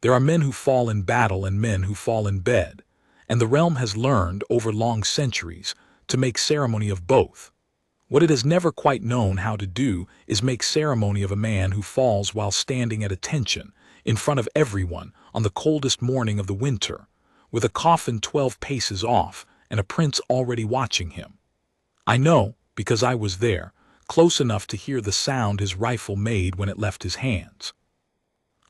There are men who fall in battle and men who fall in bed, and the realm has learned, over long centuries, to make ceremony of both. What it has never quite known how to do is make ceremony of a man who falls while standing at attention, in front of everyone, on the coldest morning of the winter, with a coffin 12 paces off and a prince already watching him. I know, because I was there, close enough to hear the sound his rifle made when it left his hands.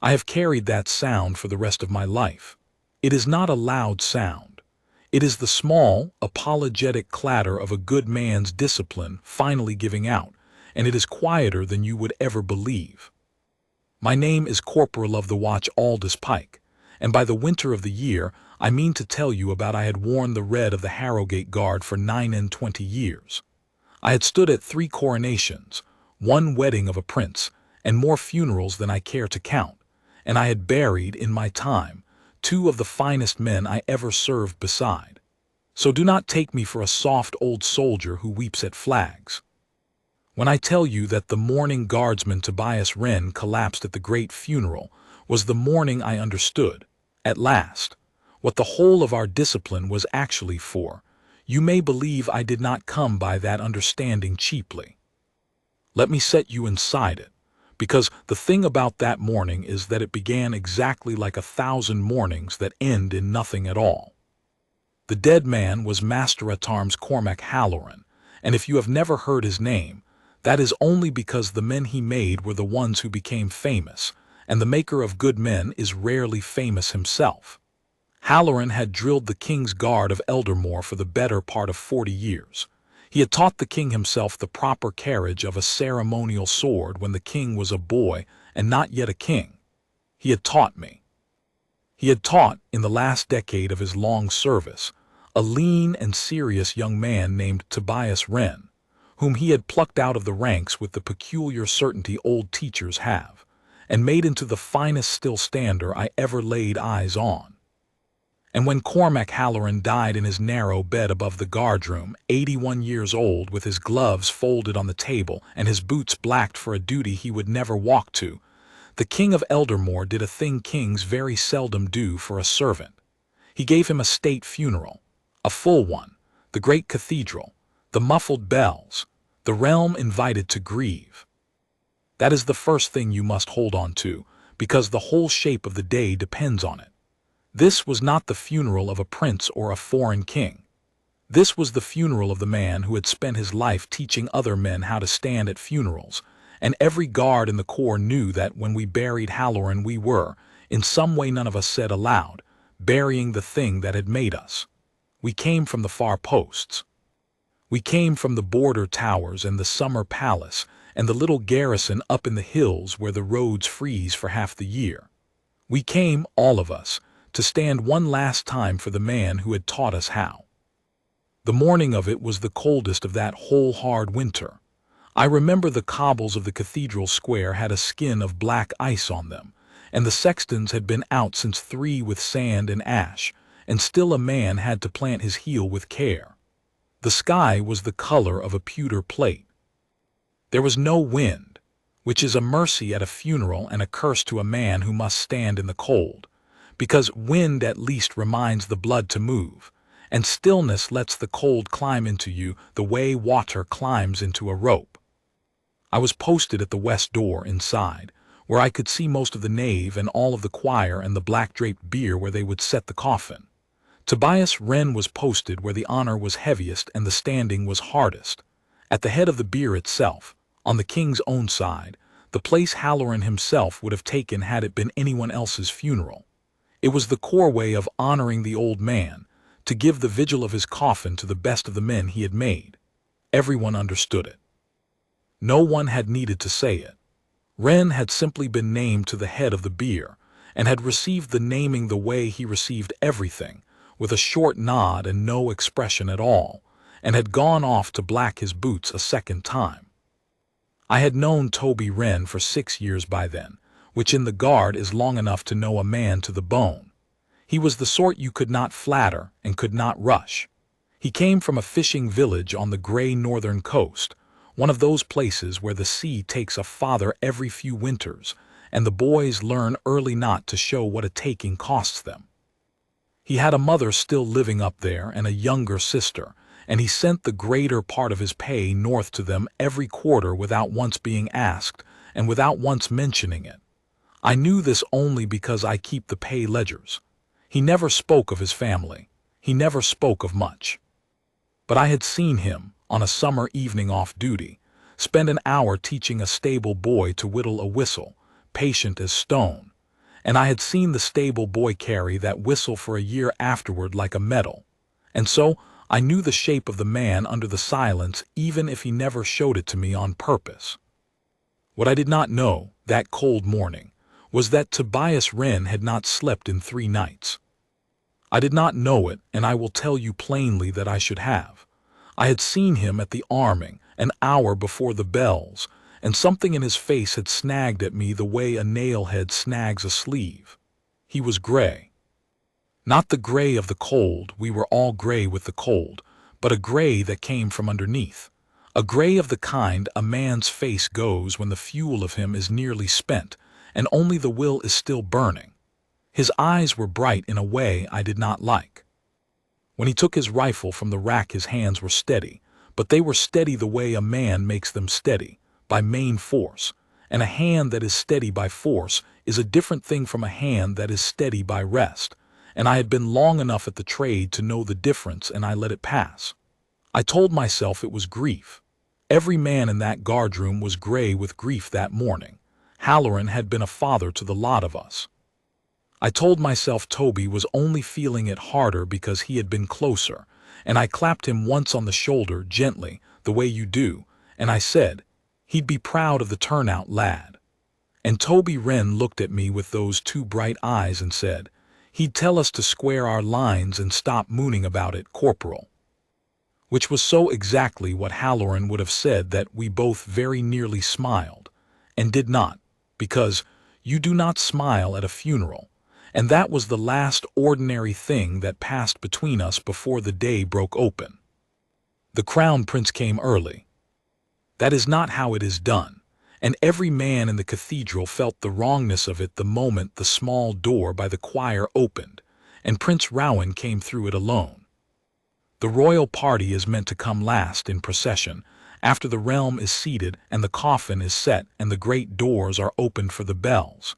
I have carried that sound for the rest of my life. It is not a loud sound. It is the small, apologetic clatter of a good man's discipline finally giving out, and it is quieter than you would ever believe. My name is Corporal of the Watch Aldous Pike, and by the winter of the year I mean to tell you about I had worn the red of the Harrowgate Guard for 29 years. I had stood at 3 coronations, 1 wedding of a prince, and more funerals than I care to count, and I had buried, in my time, 2 of the finest men I ever served beside. So do not take me for a soft old soldier who weeps at flags. When I tell you that the morning Guardsman Tobias Wren collapsed at the great funeral was the morning I understood, at last, what the whole of our discipline was actually for, you may believe I did not come by that understanding cheaply. Let me set you inside it, because the thing about that morning is that it began exactly like 1,000 mornings that end in nothing at all. The dead man was Master-at-Arms Cormac Halloran, and if you have never heard his name, that is only because the men he made were the ones who became famous, and the maker of good men is rarely famous himself. Halloran had drilled the King's Guard of Eldermoor for the better part of 40 years. He had taught the king himself the proper carriage of a ceremonial sword when the king was a boy and not yet a king. He had taught me. He had taught, in the last decade of his long service, a lean and serious young man named Tobias Wren, whom he had plucked out of the ranks with the peculiar certainty old teachers have, and made into the finest still-stander I ever laid eyes on. And when Cormac Halloran died in his narrow bed above the guardroom, 81 years old, with his gloves folded on the table and his boots blacked for a duty he would never walk to, the King of Eldermoor did a thing kings very seldom do for a servant. He gave him a state funeral, a full one, the great cathedral, the muffled bells, the realm invited to grieve. That is the first thing you must hold on to, because the whole shape of the day depends on it. This was not the funeral of a prince or a foreign king. This was the funeral of the man who had spent his life teaching other men how to stand at funerals, and every guard in the corps knew that when we buried Halloran we were, in some way none of us said aloud, burying the thing that had made us. We came from the far posts. We came from the border towers and the summer palace and the little garrison up in the hills where the roads freeze for half the year. We came, all of us, to stand one last time for the man who had taught us how. The morning of it was the coldest of that whole hard winter. I remember the cobbles of the cathedral square had a skin of black ice on them, and the sextons had been out since 3 with sand and ash, and still a man had to plant his heel with care. The sky was the color of a pewter plate. There was no wind, which is a mercy at a funeral and a curse to a man who must stand in the cold, because wind at least reminds the blood to move, and stillness lets the cold climb into you the way water climbs into a rope. I was posted at the west door inside, where I could see most of the nave and all of the choir and the black-draped bier where they would set the coffin. Tobias Wren was posted where the honor was heaviest and the standing was hardest, at the head of the bier itself, on the king's own side, the place Halloran himself would have taken had it been anyone else's funeral. It was the core way of honoring the old man, to give the vigil of his coffin to the best of the men he had made. Everyone understood it. No one had needed to say it. Wren had simply been named to the head of the bier, and had received the naming the way he received everything, with a short nod and no expression at all, and had gone off to black his boots a second time. I had known Toby Wren for 6 years by then, which in the guard is long enough to know a man to the bone. He was the sort you could not flatter and could not rush. He came from a fishing village on the gray northern coast, one of those places where the sea takes a father every few winters, and the boys learn early not to show what a taking costs them. He had a mother still living up there and a younger sister, and he sent the greater part of his pay north to them every quarter without once being asked, and without once mentioning it. I knew this only because I keep the pay ledgers. He never spoke of his family. He never spoke of much. But I had seen him, on a summer evening off duty, spend an hour teaching a stable boy to whittle a whistle, patient as stone, and I had seen the stable boy carry that whistle for a year afterward like a medal, and so I knew the shape of the man under the silence even if he never showed it to me on purpose. What I did not know, that cold morning, was that Tobias Wren had not slept in 3 nights. I did not know it, and I will tell you plainly that I should have. I had seen him at the arming, an hour before the bells, and something in his face had snagged at me the way a nail-head snags a sleeve. He was gray. Not the gray of the cold, we were all gray with the cold, but a gray that came from underneath. A gray of the kind a man's face goes when the fuel of him is nearly spent, and only the will is still burning. His eyes were bright in a way I did not like. When he took his rifle from the rack his hands were steady, but they were steady the way a man makes them steady, by main force, and a hand that is steady by force is a different thing from a hand that is steady by rest, and I had been long enough at the trade to know the difference, and I let it pass. I told myself it was grief. Every man in that guardroom was gray with grief that morning. Halloran had been a father to the lot of us. I told myself Toby was only feeling it harder because he had been closer, and I clapped him once on the shoulder gently, the way you do, and I said, he'd be proud of the turnout, lad. And Toby Wren looked at me with those 2 bright eyes and said, he'd tell us to square our lines and stop mooning about it, corporal. Which was so exactly what Halloran would have said that we both very nearly smiled, and did not, because you do not smile at a funeral, and that was the last ordinary thing that passed between us before the day broke open. The Crown Prince came early. That is not how it is done, and every man in the cathedral felt the wrongness of it the moment the small door by the choir opened, and Prince Rowan came through it alone. The royal party is meant to come last in procession, after the realm is seated and the coffin is set and the great doors are opened for the bells.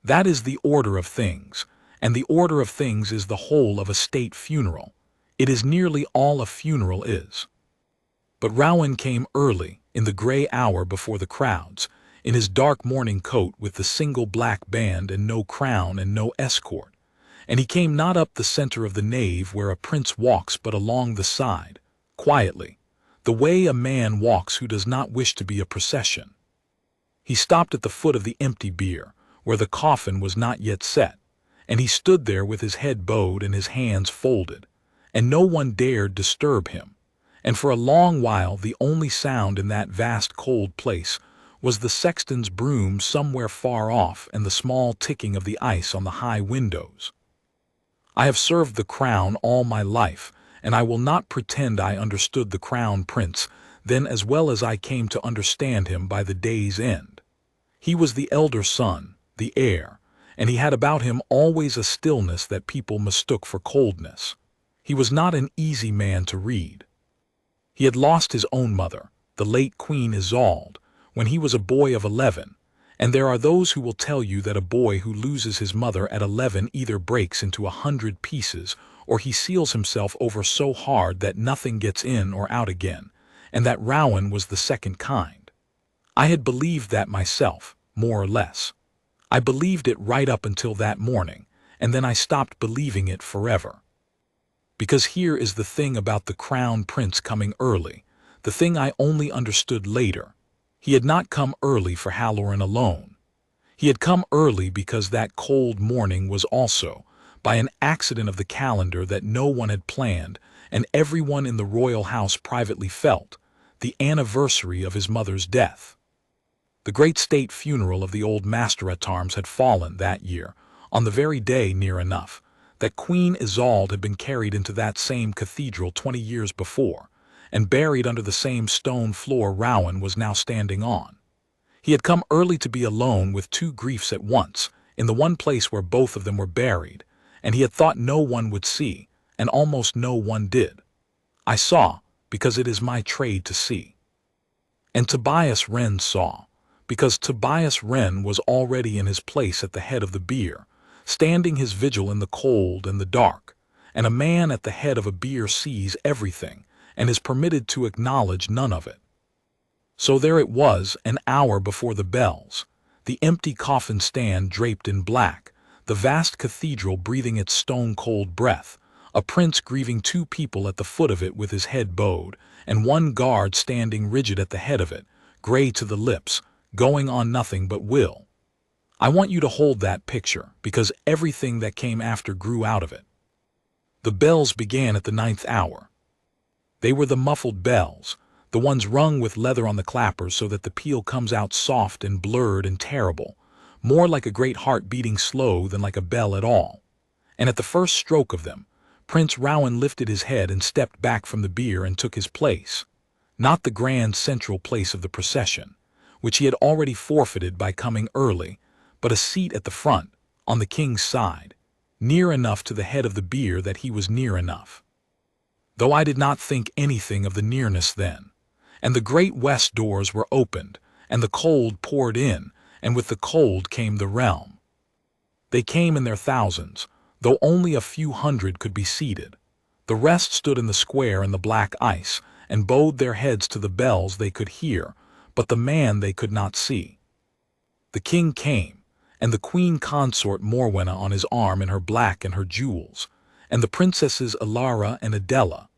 That is the order of things, and the order of things is the whole of a state funeral. It is nearly all a funeral is. But Rowan came early, in the gray hour before the crowds, in his dark mourning coat with the single black band and no crown and no escort, and he came not up the center of the nave where a prince walks but along the side, quietly, the way a man walks who does not wish to be a procession. He stopped at the foot of the empty bier, where the coffin was not yet set, and he stood there with his head bowed and his hands folded, and no one dared disturb him, and for a long while the only sound in that vast cold place was the sexton's broom somewhere far off and the small ticking of the ice on the high windows. I have served the crown all my life, and I will not pretend I understood the Crown Prince then as well as I came to understand him by the day's end. He was the elder son, the heir, and he had about him always a stillness that people mistook for coldness. He was not an easy man to read. He had lost his own mother, the late Queen Isolde, when he was a boy of 11, and there are those who will tell you that a boy who loses his mother at 11 either breaks into 100 pieces or he seals himself over so hard that nothing gets in or out again, and that Rowan was the second kind. I had believed that myself, more or less. I believed it right up until that morning, and then I stopped believing it forever. Because here is the thing about the Crown Prince coming early, the thing I only understood later. He had not come early for Halloran alone. He had come early because that cold morning was also, by an accident of the calendar that no one had planned and everyone in the royal house privately felt, the anniversary of his mother's death. The great state funeral of the old master-at-arms had fallen that year, on the very day near enough, that Queen Isolde had been carried into that same cathedral 20 years before, and buried under the same stone floor Rowan was now standing on. He had come early to be alone with two griefs at once, in the one place where both of them were buried, and he had thought no one would see, and almost no one did. I saw, because it is my trade to see. And Tobias Wren saw, because Tobias Wren was already in his place at the head of the bier, standing his vigil in the cold and the dark, and a man at the head of a bier sees everything, and is permitted to acknowledge none of it. So there it was, an hour before the bells, the empty coffin stand draped in black, the vast cathedral breathing its stone-cold breath, a prince grieving two people at the foot of it with his head bowed, and one guard standing rigid at the head of it, gray to the lips, going on nothing but will. I want you to hold that picture, because everything that came after grew out of it. The bells began at the 9th hour. They were the muffled bells, the ones rung with leather on the clappers so that the peal comes out soft and blurred and terrible, more like a great heart beating slow than like a bell at all. And at the first stroke of them, Prince Rowan lifted his head and stepped back from the bier and took his place, not the grand central place of the procession, which he had already forfeited by coming early, but a seat at the front, on the king's side, near enough to the head of the bier that he was near enough. Though I did not think anything of the nearness then, and the great west doors were opened, and the cold poured in, and with the cold came the realm. They came in their thousands, though only a few hundred could be seated. The rest stood in the square in the black ice, and bowed their heads to the bells they could hear, but the man they could not see. The king came, and the queen consort Morwenna on his arm in her black and her jewels, and the princesses Alara and Adela,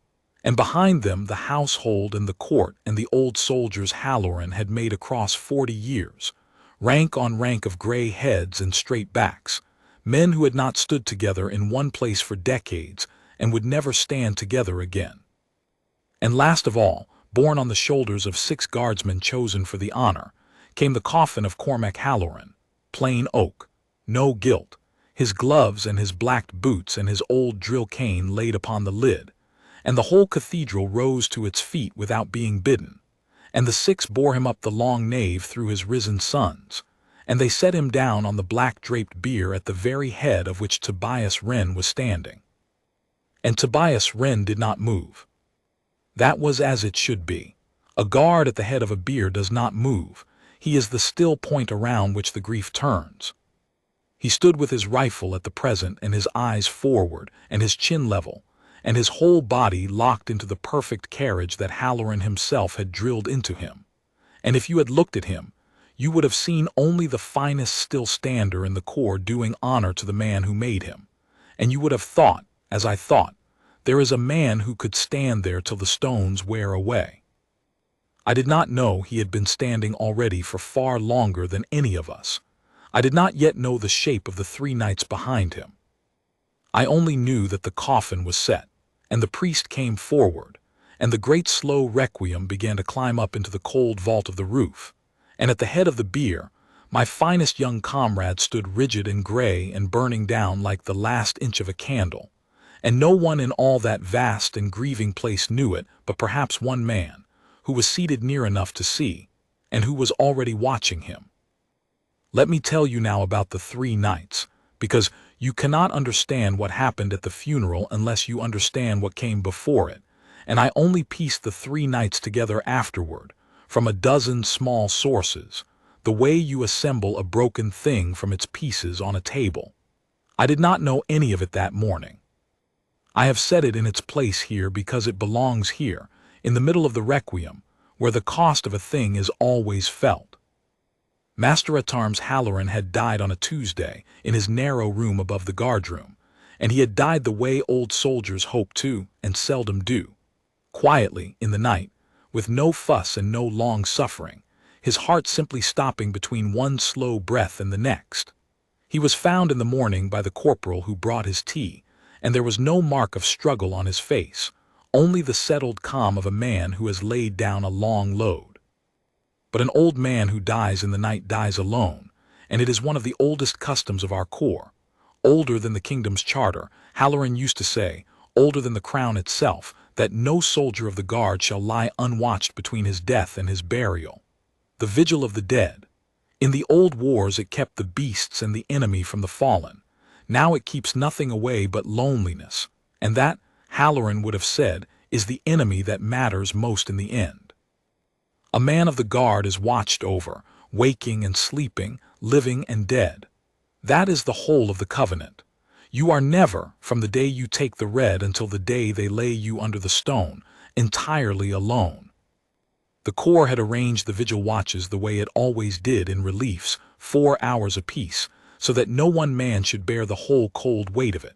and behind them the household and the court and the old soldiers Halloran had made across 40 years, rank on rank of gray heads and straight backs, men who had not stood together in one place for decades and would never stand together again. And last of all, borne on the shoulders of 6 guardsmen chosen for the honor, came the coffin of Cormac Halloran, plain oak, no gilt, his gloves and his black boots and his old drill cane laid upon the lid, and the whole cathedral rose to its feet without being bidden, and the 6 bore him up the long nave through his risen sons, and they set him down on the black-draped bier at the very head of which Tobias Wren was standing. And Tobias Wren did not move. That was as it should be. A guard at the head of a bier does not move. He is the still point around which the grief turns. He stood with his rifle at the present and his eyes forward and his chin level, and his whole body locked into the perfect carriage that Halloran himself had drilled into him. And if you had looked at him, you would have seen only the finest still-stander in the corps doing honor to the man who made him, and you would have thought, as I thought, there is a man who could stand there till the stones wear away. I did not know he had been standing already for far longer than any of us. I did not yet know the shape of the 3 knights behind him. I only knew that the coffin was set, and the priest came forward, and the great slow requiem began to climb up into the cold vault of the roof, and at the head of the bier, my finest young comrade stood rigid and gray and burning down like the last inch of a candle, and no one in all that vast and grieving place knew it but perhaps one man, who was seated near enough to see, and who was already watching him. Let me tell you now about the 3 knights, because you cannot understand what happened at the funeral unless you understand what came before it, and I only pieced the 3 knights together afterward, from a dozen small sources, the way you assemble a broken thing from its pieces on a table. I did not know any of it that morning. I have set it in its place here because it belongs here, in the middle of the requiem, where the cost of a thing is always felt. Master at Arms Halloran had died on a Tuesday in his narrow room above the guardroom, and he had died the way old soldiers hope to and seldom do, quietly in the night, with no fuss and no long suffering, his heart simply stopping between one slow breath and the next. He was found in the morning by the corporal who brought his tea, and there was no mark of struggle on his face, only the settled calm of a man who has laid down a long load. But an old man who dies in the night dies alone, and it is one of the oldest customs of our corps, older than the kingdom's charter. Halloran used to say, older than the crown itself, that no soldier of the guard shall lie unwatched between his death and his burial. The vigil of the dead, In the old wars it kept the beasts and the enemy from the fallen. Now it keeps nothing away but loneliness, and that, Halloran would have said, is the enemy that matters most in the end. A man of the guard is watched over, waking and sleeping, living and dead. That is the whole of the covenant. You are never, from the day you take the red until the day they lay you under the stone, entirely alone. The Corps had arranged the vigil watches the way it always did in reliefs, 4 hours apiece, so that no one man should bear the whole cold weight of it.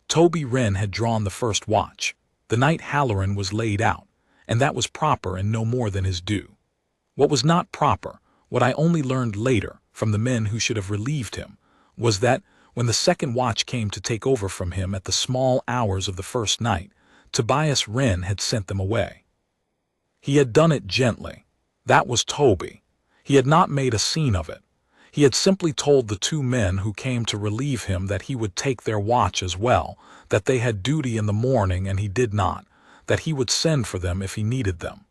Toby Wren had drawn the first watch, the night Halloran was laid out, and that was proper and no more than his due. What was not proper, what I only learned later from the men who should have relieved him, was that, when the second watch came to take over from him at the small hours of the first night, Tobias Wren had sent them away. He had done it gently. That was Toby. He had not made a scene of it. He had simply told the 2 men who came to relieve him that he would take their watch as well, that they had duty in the morning and he did not, that he would send for them if he needed them.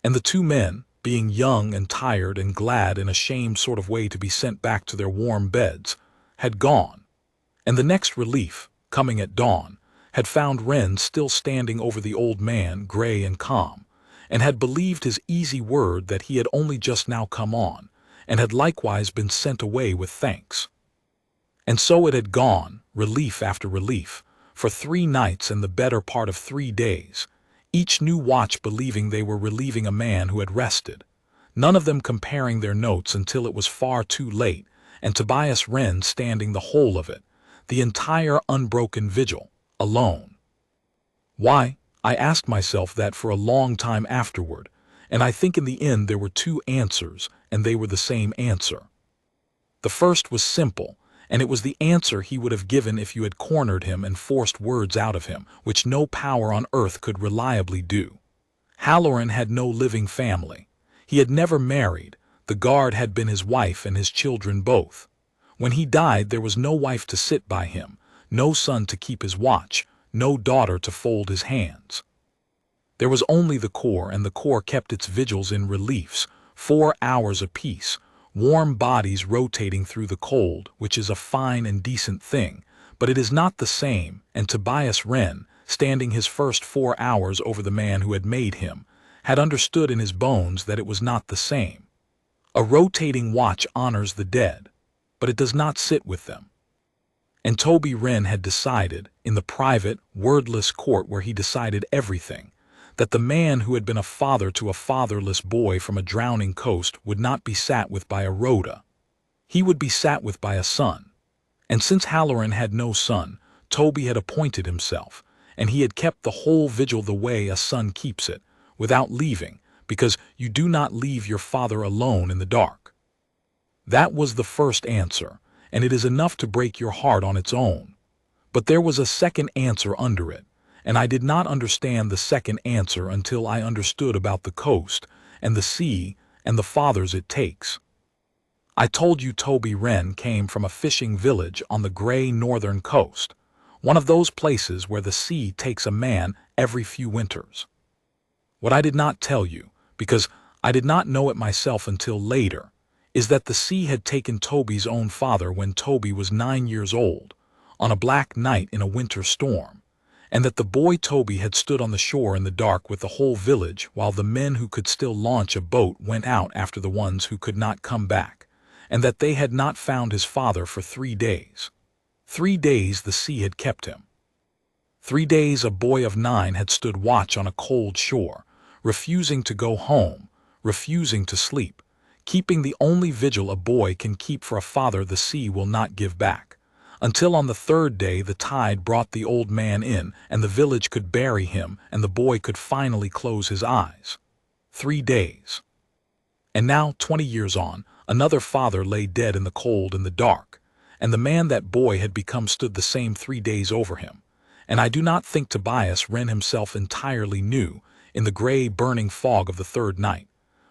And the 2 men, being young and tired and glad in a shamed sort of way to be sent back to their warm beds, had gone. And the next relief, coming at dawn, had found Wren still standing over the old man, gray and calm, and had believed his easy word that he had only just now come on, and had likewise been sent away with thanks. And so it had gone, relief after relief, for 3 nights and the better part of 3 days, each new watch believing they were relieving a man who had rested, none of them comparing their notes until it was far too late, and Tobias Wren standing the whole of it, the entire unbroken vigil, alone. Why? I asked myself that for a long time afterward, and I think in the end there were 2 answers, and they were the same answer. The first was simple, and it was the answer he would have given if you had cornered him and forced words out of him, which no power on earth could reliably do. Halloran had no living family. He had never married. The guard had been his wife and his children both. When he died there was no wife to sit by him, no son to keep his watch, no daughter to fold his hands. There was only the Corps, and the Corps kept its vigils in reliefs, 4 hours apiece, warm bodies rotating through the cold, which is a fine and decent thing, but it is not the same, and Tobias Wren, standing his first 4 hours over the man who had made him, had understood in his bones that it was not the same. A rotating watch honors the dead, but it does not sit with them. And Toby Wren had decided, in the private, wordless court where he decided everything, that the man who had been a father to a fatherless boy from a drowning coast would not be sat with by a rhoda. He would be sat with by a son. And since Halloran had no son, Toby had appointed himself, and he had kept the whole vigil the way a son keeps it, without leaving, because you do not leave your father alone in the dark. That was the first answer, and it is enough to break your heart on its own. But there was a second answer under it, and I did not understand the second answer until I understood about the coast, and the sea, and the fathers it takes. I told you Toby Wren came from a fishing village on the gray northern coast, one of those places where the sea takes a man every few winters. What I did not tell you, because I did not know it myself until later, is that the sea had taken Toby's own father when Toby was 9 years old, on a black night in a winter storm, and that the boy Toby had stood on the shore in the dark with the whole village while the men who could still launch a boat went out after the ones who could not come back, and that they had not found his father for 3 days. 3 days the sea had kept him. 3 days a boy of 9 had stood watch on a cold shore, refusing to go home, refusing to sleep, keeping the only vigil a boy can keep for a father the sea will not give back, until on the 3rd day the tide brought the old man in and the village could bury him and the boy could finally close his eyes. 3 days. And now, 20 years on, another father lay dead in the cold and the dark, and the man that boy had become stood the same 3 days over him, and I do not think Tobias Wren himself entirely knew, in the gray burning fog of the 3rd night,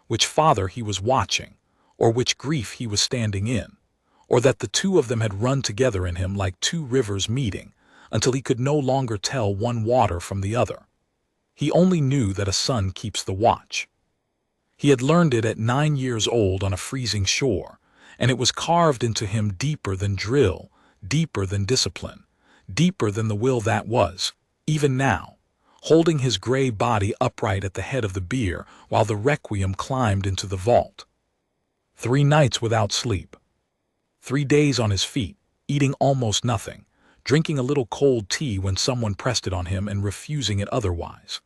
which father he was watching, or which grief he was standing in, or that the 2 of them had run together in him like 2 rivers meeting, until he could no longer tell one water from the other. He only knew that a son keeps the watch. He had learned it at 9 years old on a freezing shore, and it was carved into him deeper than drill, deeper than discipline, deeper than the will that was, even now, holding his gray body upright at the head of the bier while the requiem climbed into the vault. 3 nights without sleep. 3 days on his feet, eating almost nothing, drinking a little cold tea when someone pressed it on him and refusing it otherwise.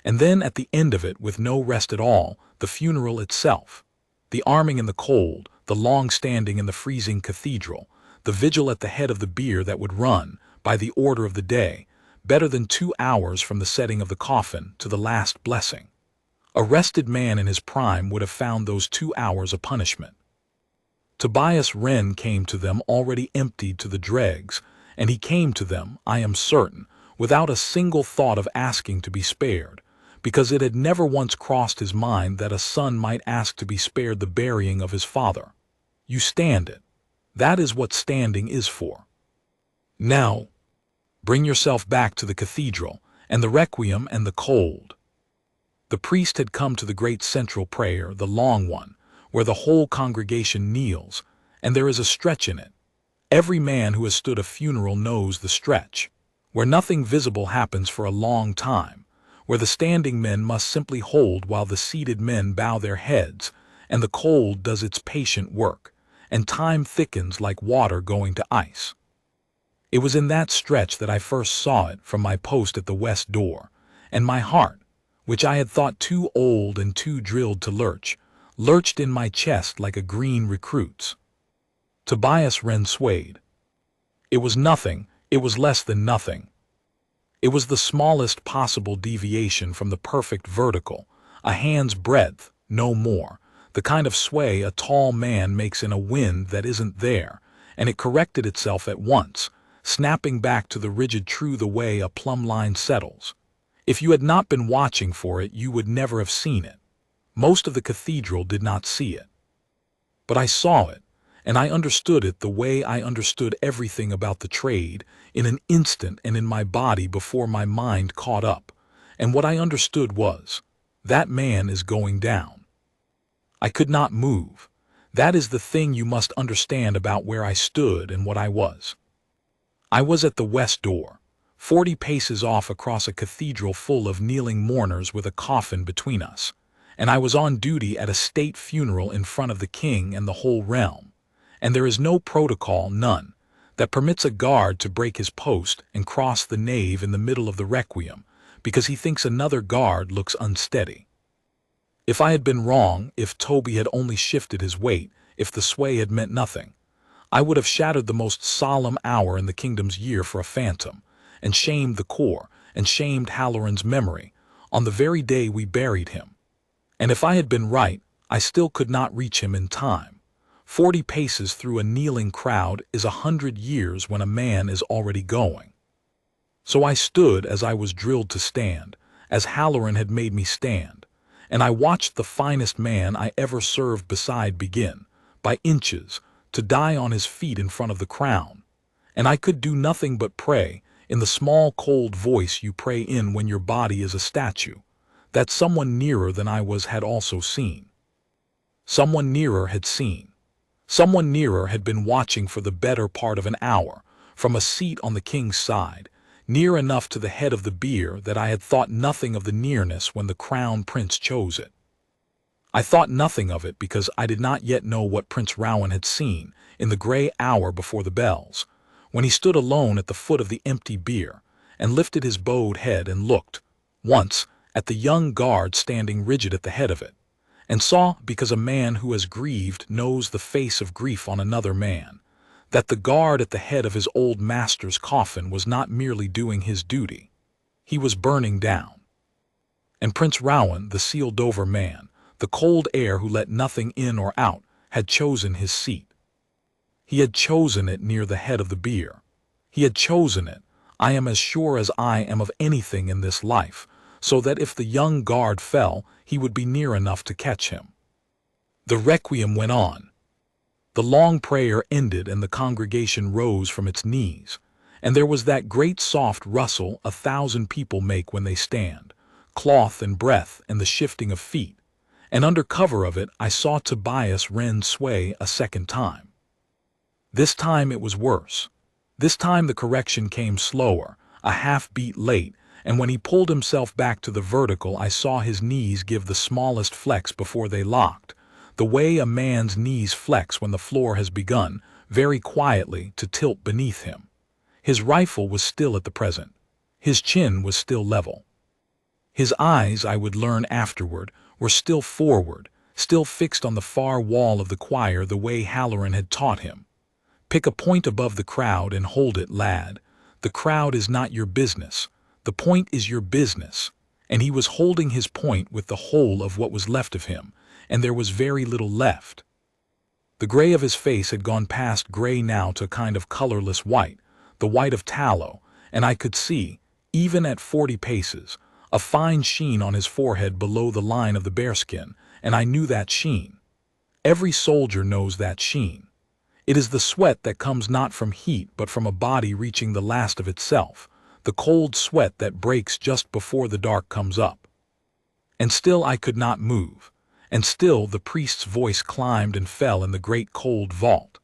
And then at the end of it, with no rest at all, the funeral itself. The arming in the cold, the long standing in the freezing cathedral, the vigil at the head of the bier that would run, by the order of the day, better than 2 hours from the setting of the coffin to the last blessing. A rested man in his prime would have found those 2 hours a punishment. Tobias Wren came to them already emptied to the dregs, and he came to them, I am certain, without a single thought of asking to be spared, because it had never once crossed his mind that a son might ask to be spared the burying of his father. You stand it. That is what standing is for. Now, bring yourself back to the cathedral, and the requiem and the cold. The priest had come to the great central prayer, the long one, where the whole congregation kneels, and there is a stretch in it. Every man who has stood a funeral knows the stretch, where nothing visible happens for a long time, where the standing men must simply hold while the seated men bow their heads, and the cold does its patient work, and time thickens like water going to ice. It was in that stretch that I first saw it from my post at the west door, and my heart, which I had thought too old and too drilled to lurched in my chest like a green recruit's. Tobias Wren swayed. It was nothing, it was less than nothing. It was the smallest possible deviation from the perfect vertical, a hand's breadth, no more, the kind of sway a tall man makes in a wind that isn't there, and it corrected itself at once, snapping back to the rigid true the way a plumb line settles. If you had not been watching for it, you would never have seen it. Most of the cathedral did not see it. But I saw it, and I understood it the way I understood everything about the trade, in an instant and in my body before my mind caught up, and what I understood was, that man is going down. I could not move. That is the thing you must understand about where I stood and what I was. I was at the west door, 40 paces off across a cathedral full of kneeling mourners with a coffin between us, and I was on duty at a state funeral in front of the king and the whole realm, and there is no protocol, none, that permits a guard to break his post and cross the nave in the middle of the requiem because he thinks another guard looks unsteady. If I had been wrong, if Toby had only shifted his weight, if the sway had meant nothing, I would have shattered the most solemn hour in the kingdom's year for a phantom, and shamed the corps, and shamed Halloran's memory, on the very day we buried him. And if I had been right, I still could not reach him in time. 40 paces through a kneeling crowd is 100 years when a man is already going. So I stood as I was drilled to stand, as Halloran had made me stand, and I watched the finest man I ever served beside begin, by inches, to die on his feet in front of the crown. And I could do nothing but pray, in the small cold voice you pray in when your body is a statue, that someone nearer than I was had also seen. Someone nearer had seen. Someone nearer had been watching for the better part of an hour, from a seat on the king's side, near enough to the head of the bier that I had thought nothing of the nearness when the Crown Prince chose it. I thought nothing of it because I did not yet know what Prince Rowan had seen in the gray hour before the bells, when he stood alone at the foot of the empty bier, and lifted his bowed head and looked, once, at the young guard standing rigid at the head of it, and saw, because a man who has grieved knows the face of grief on another man, that the guard at the head of his old master's coffin was not merely doing his duty. He was burning down. And Prince Rowan, the sealed-over man, the cold air who let nothing in or out, had chosen his seat. He had chosen it near the head of the bier. He had chosen it, I am as sure as I am of anything in this life, so that if the young guard fell, he would be near enough to catch him. The requiem went on. The long prayer ended and the congregation rose from its knees, and there was that great soft rustle 1,000 people make when they stand, cloth and breath and the shifting of feet, and under cover of it I saw Tobias Wren sway a second time. This time it was worse. This time the correction came slower, a half-beat late, and when he pulled himself back to the vertical I saw his knees give the smallest flex before they locked, the way a man's knees flex when the floor has begun, very quietly, to tilt beneath him. His rifle was still at the present. His chin was still level. His eyes, I would learn afterward, were still forward, still fixed on the far wall of the choir the way Halloran had taught him. Pick a point above the crowd and hold it, lad. The crowd is not your business. The point is your business. And he was holding his point with the whole of what was left of him, and there was very little left. The gray of his face had gone past gray now to a kind of colorless white, the white of tallow, and I could see, even at 40 paces, a fine sheen on his forehead below the line of the bearskin, and I knew that sheen. Every soldier knows that sheen. It is the sweat that comes not from heat but from a body reaching the last of itself, the cold sweat that breaks just before the dark comes up. And still I could not move, and still the priest's voice climbed and fell in the great cold vault,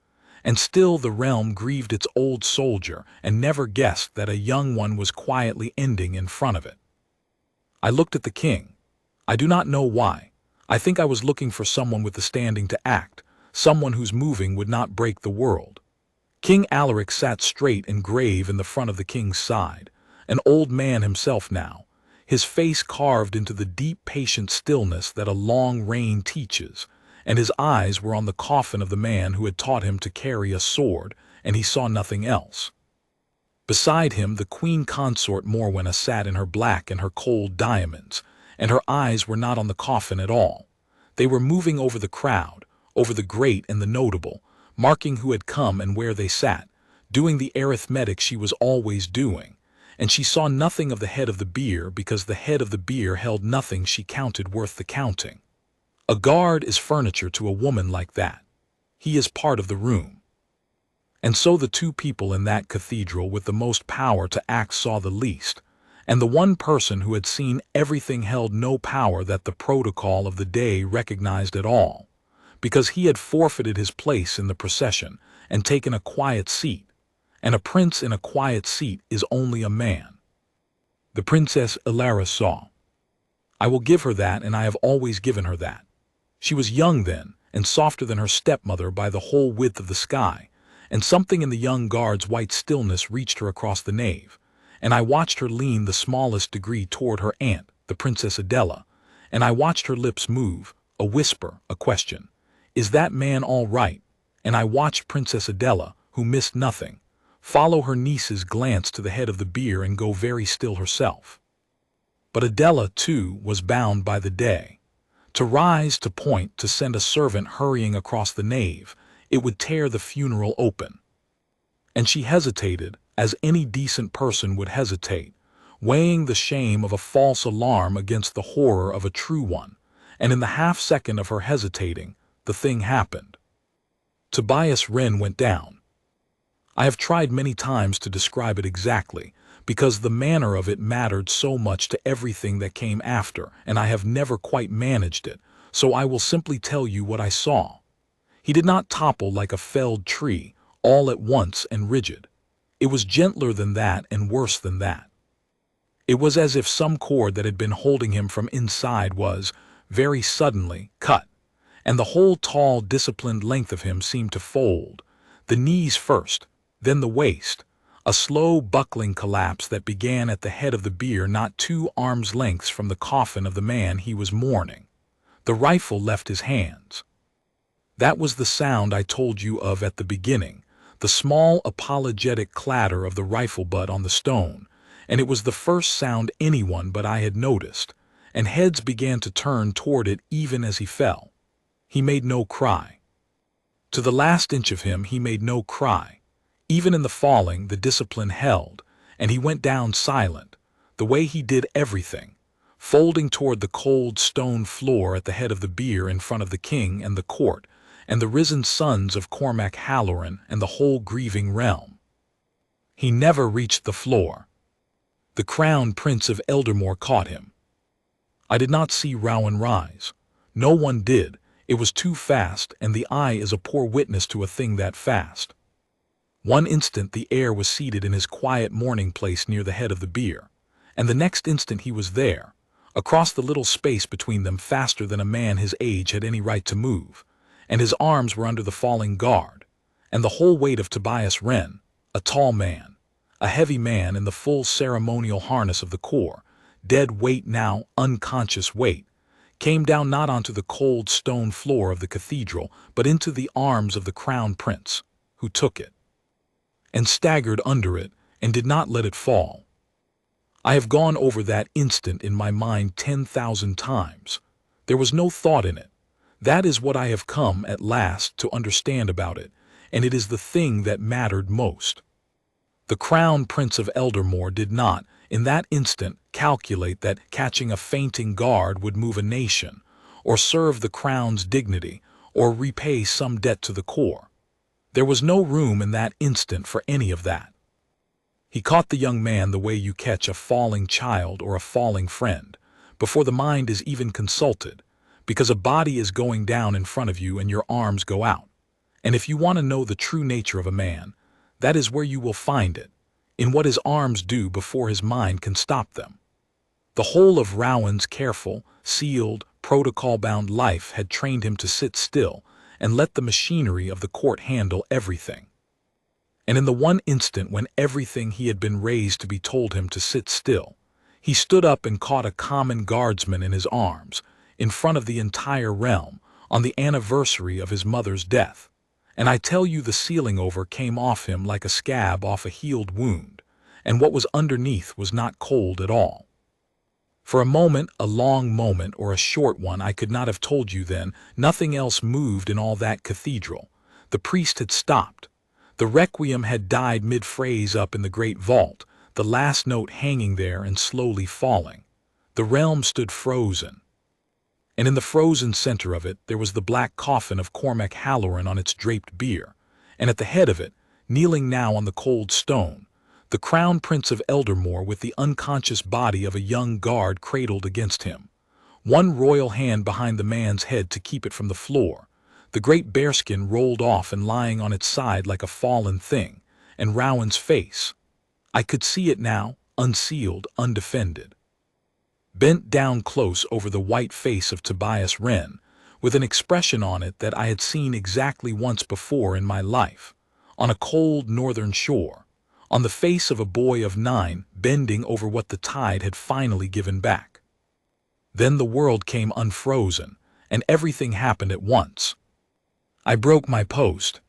and still the realm grieved its old soldier and never guessed that a young one was quietly ending in front of it. I looked at the king. I do not know why. I think I was looking for someone with the standing to act, someone whose moving would not break the world. King Alaric sat straight and grave in the front of the king's side, an old man himself now, his face carved into the deep patient stillness that a long reign teaches, and his eyes were on the coffin of the man who had taught him to carry a sword, and he saw nothing else. Beside him the queen consort Morwenna sat in her black and her cold diamonds, and her eyes were not on the coffin at all. They were moving over the crowd, over the great and the notable, marking who had come and where they sat, doing the arithmetic she was always doing, and she saw nothing of the head of the bier because the head of the bier held nothing she counted worth the counting. A guard is furniture to a woman like that. He is part of the room. And so the two people in that cathedral with the most power to act saw the least, and the one person who had seen everything held no power that the protocol of the day recognized at all, because he had forfeited his place in the procession and taken a quiet seat, and a prince in a quiet seat is only a man. The Princess Ilara saw. I will give her that, and I have always given her that. She was young then, and softer than her stepmother by the whole width of the sky, and something in the young guard's white stillness reached her across the nave, and I watched her lean the smallest degree toward her aunt, the Princess Adela, and I watched her lips move, a whisper, a question. Is that man all right? And I watched Princess Adela, who missed nothing, follow her niece's glance to the head of the bier and go very still herself. But Adela, too, was bound by the day. To rise, to point, to send a servant hurrying across the nave, it would tear the funeral open. And she hesitated, as any decent person would hesitate, weighing the shame of a false alarm against the horror of a true one, and in the half-second of her hesitating, the thing happened. Tobias Wren went down. I have tried many times to describe it exactly, because the manner of it mattered so much to everything that came after, and I have never quite managed it, so I will simply tell you what I saw. He did not topple like a felled tree, all at once and rigid. It was gentler than that and worse than that. It was as if some cord that had been holding him from inside was, very suddenly, cut, and the whole tall, disciplined length of him seemed to fold, the knees first, then the waist, a slow buckling collapse that began at the head of the bier not 2 arms' lengths from the coffin of the man he was mourning. The rifle left his hands. That was the sound I told you of at the beginning, the small apologetic clatter of the rifle butt on the stone, and it was the first sound anyone but I had noticed, and heads began to turn toward it even as he fell. He made no cry. To the last inch of him he made no cry. Even in the falling the discipline held, and he went down silent, the way he did everything, folding toward the cold stone floor at the head of the bier in front of the king and the court, and the risen sons of Cormac Halloran and the whole grieving realm. He never reached the floor. The Crown Prince of Eldermoor caught him. I did not see Rowan rise. No one did. It was too fast, and the eye is a poor witness to a thing that fast. One instant the heir was seated in his quiet morning place near the head of the bier, and the next instant he was there, across the little space between them faster than a man his age had any right to move, and his arms were under the falling guard, and the whole weight of Tobias Wren, a tall man, a heavy man in the full ceremonial harness of the corps, dead weight now, unconscious weight, came down not onto the cold stone floor of the cathedral, but into the arms of the Crown Prince, who took it, and staggered under it, and did not let it fall. I have gone over that instant in my mind 10,000 times. There was no thought in it. That is what I have come at last to understand about it, and it is the thing that mattered most. The Crown Prince of Eldermoor did not, in that instant, calculate that catching a fainting guard would move a nation, or serve the crown's dignity, or repay some debt to the corps. There was no room in that instant for any of that. He caught the young man the way you catch a falling child or a falling friend, before the mind is even consulted, because a body is going down in front of you and your arms go out. And if you want to know the true nature of a man, that is where you will find it, in what his arms do before his mind can stop them. The whole of Rowan's careful, sealed, protocol-bound life had trained him to sit still and let the machinery of the court handle everything. And in the one instant when everything he had been raised to be told him to sit still, he stood up and caught a common guardsman in his arms, in front of the entire realm, on the anniversary of his mother's death. And I tell you the sealing over came off him like a scab off a healed wound, and what was underneath was not cold at all. For a moment, a long moment, or a short one, I could not have told you then, nothing else moved in all that cathedral. The priest had stopped. The requiem had died mid-phrase up in the great vault, the last note hanging there and slowly falling. The realm stood frozen. And in the frozen center of it there was the black coffin of Cormac Halloran on its draped bier, and at the head of it, kneeling now on the cold stone, the Crown Prince of Eldermoor with the unconscious body of a young guard cradled against him, one royal hand behind the man's head to keep it from the floor, the great bearskin rolled off and lying on its side like a fallen thing, and Rowan's face. I could see it now, unsealed, undefended, bent down close over the white face of Tobias Wren, with an expression on it that I had seen exactly once before in my life, on a cold northern shore, on the face of a boy of 9 bending over what the tide had finally given back. Then the world came unfrozen, and everything happened at once. I broke my post.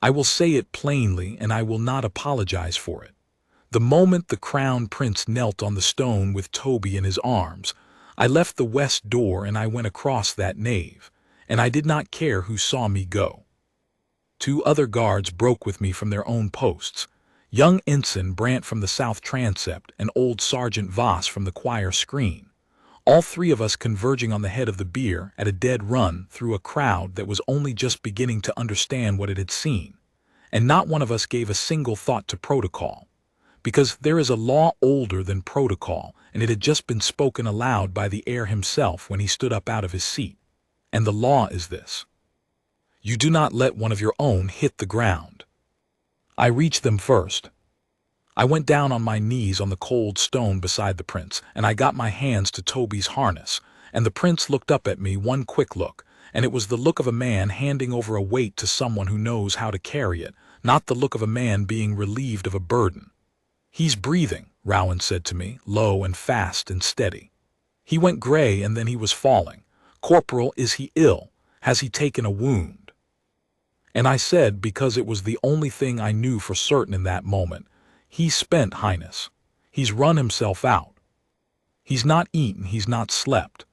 I will say it plainly, and I will not apologize for it. The moment the Crown Prince knelt on the stone with Toby in his arms, I left the west door and I went across that nave, and I did not care who saw me go. 2 other guards broke with me from their own posts, young Ensign Brant from the south transept and old Sergeant Voss from the choir screen, all 3 of us converging on the head of the bier at a dead run through a crowd that was only just beginning to understand what it had seen, and not one of us gave a single thought to protocol. Because there is a law older than protocol, and it had just been spoken aloud by the heir himself when he stood up out of his seat. And the law is this: you do not let one of your own hit the ground. I reached them first. I went down on my knees on the cold stone beside the prince, and I got my hands to Toby's harness, and the prince looked up at me one quick look, and it was the look of a man handing over a weight to someone who knows how to carry it, not the look of a man being relieved of a burden. "He's breathing," Rowan said to me, low and fast and steady. "He went gray and then he was falling. Corporal, is he ill? Has he taken a wound?" And I said, because it was the only thing I knew for certain in that moment, "He's spent, Highness. He's run himself out. He's not eaten, he's not slept."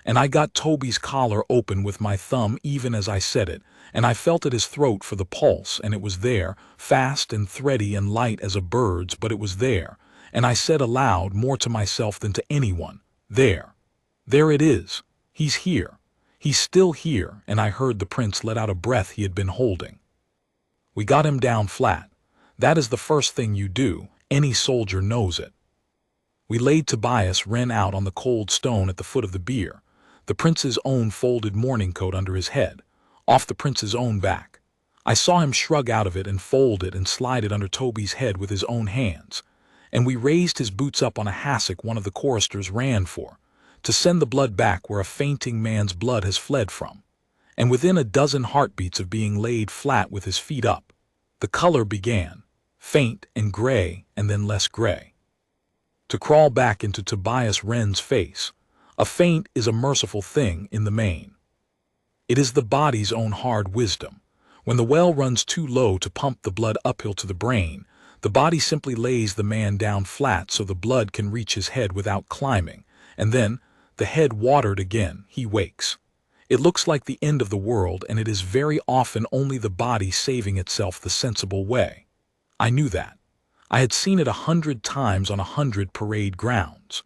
And I got Toby's collar open with my thumb even as I said it, and I felt at his throat for the pulse, and it was there, fast and thready and light as a bird's, but it was there, and I said aloud, more to myself than to anyone, "There. There it is. He's here. He's still here," and I heard the prince let out a breath he had been holding. We got him down flat. That is the first thing you do. Any soldier knows it. We laid Tobias Wren out on the cold stone at the foot of the bier. the prince's own folded morning coat under his head, off the prince's own back. I saw him shrug out of it and fold it and slide it under Toby's head with his own hands, and we raised his boots up on a hassock one of the choristers ran for, to send the blood back where a fainting man's blood has fled from, and within a dozen heartbeats of being laid flat with his feet up, the color began, faint and gray and then less gray, to crawl back into Tobias Wren's face. A faint is a merciful thing in the main. It is the body's own hard wisdom. When the well runs too low to pump the blood uphill to the brain, the body simply lays the man down flat so the blood can reach his head without climbing, and then, the head watered again, he wakes. It looks like the end of the world, and it is very often only the body saving itself the sensible way. I knew that. I had seen it 100 times on 100 parade grounds.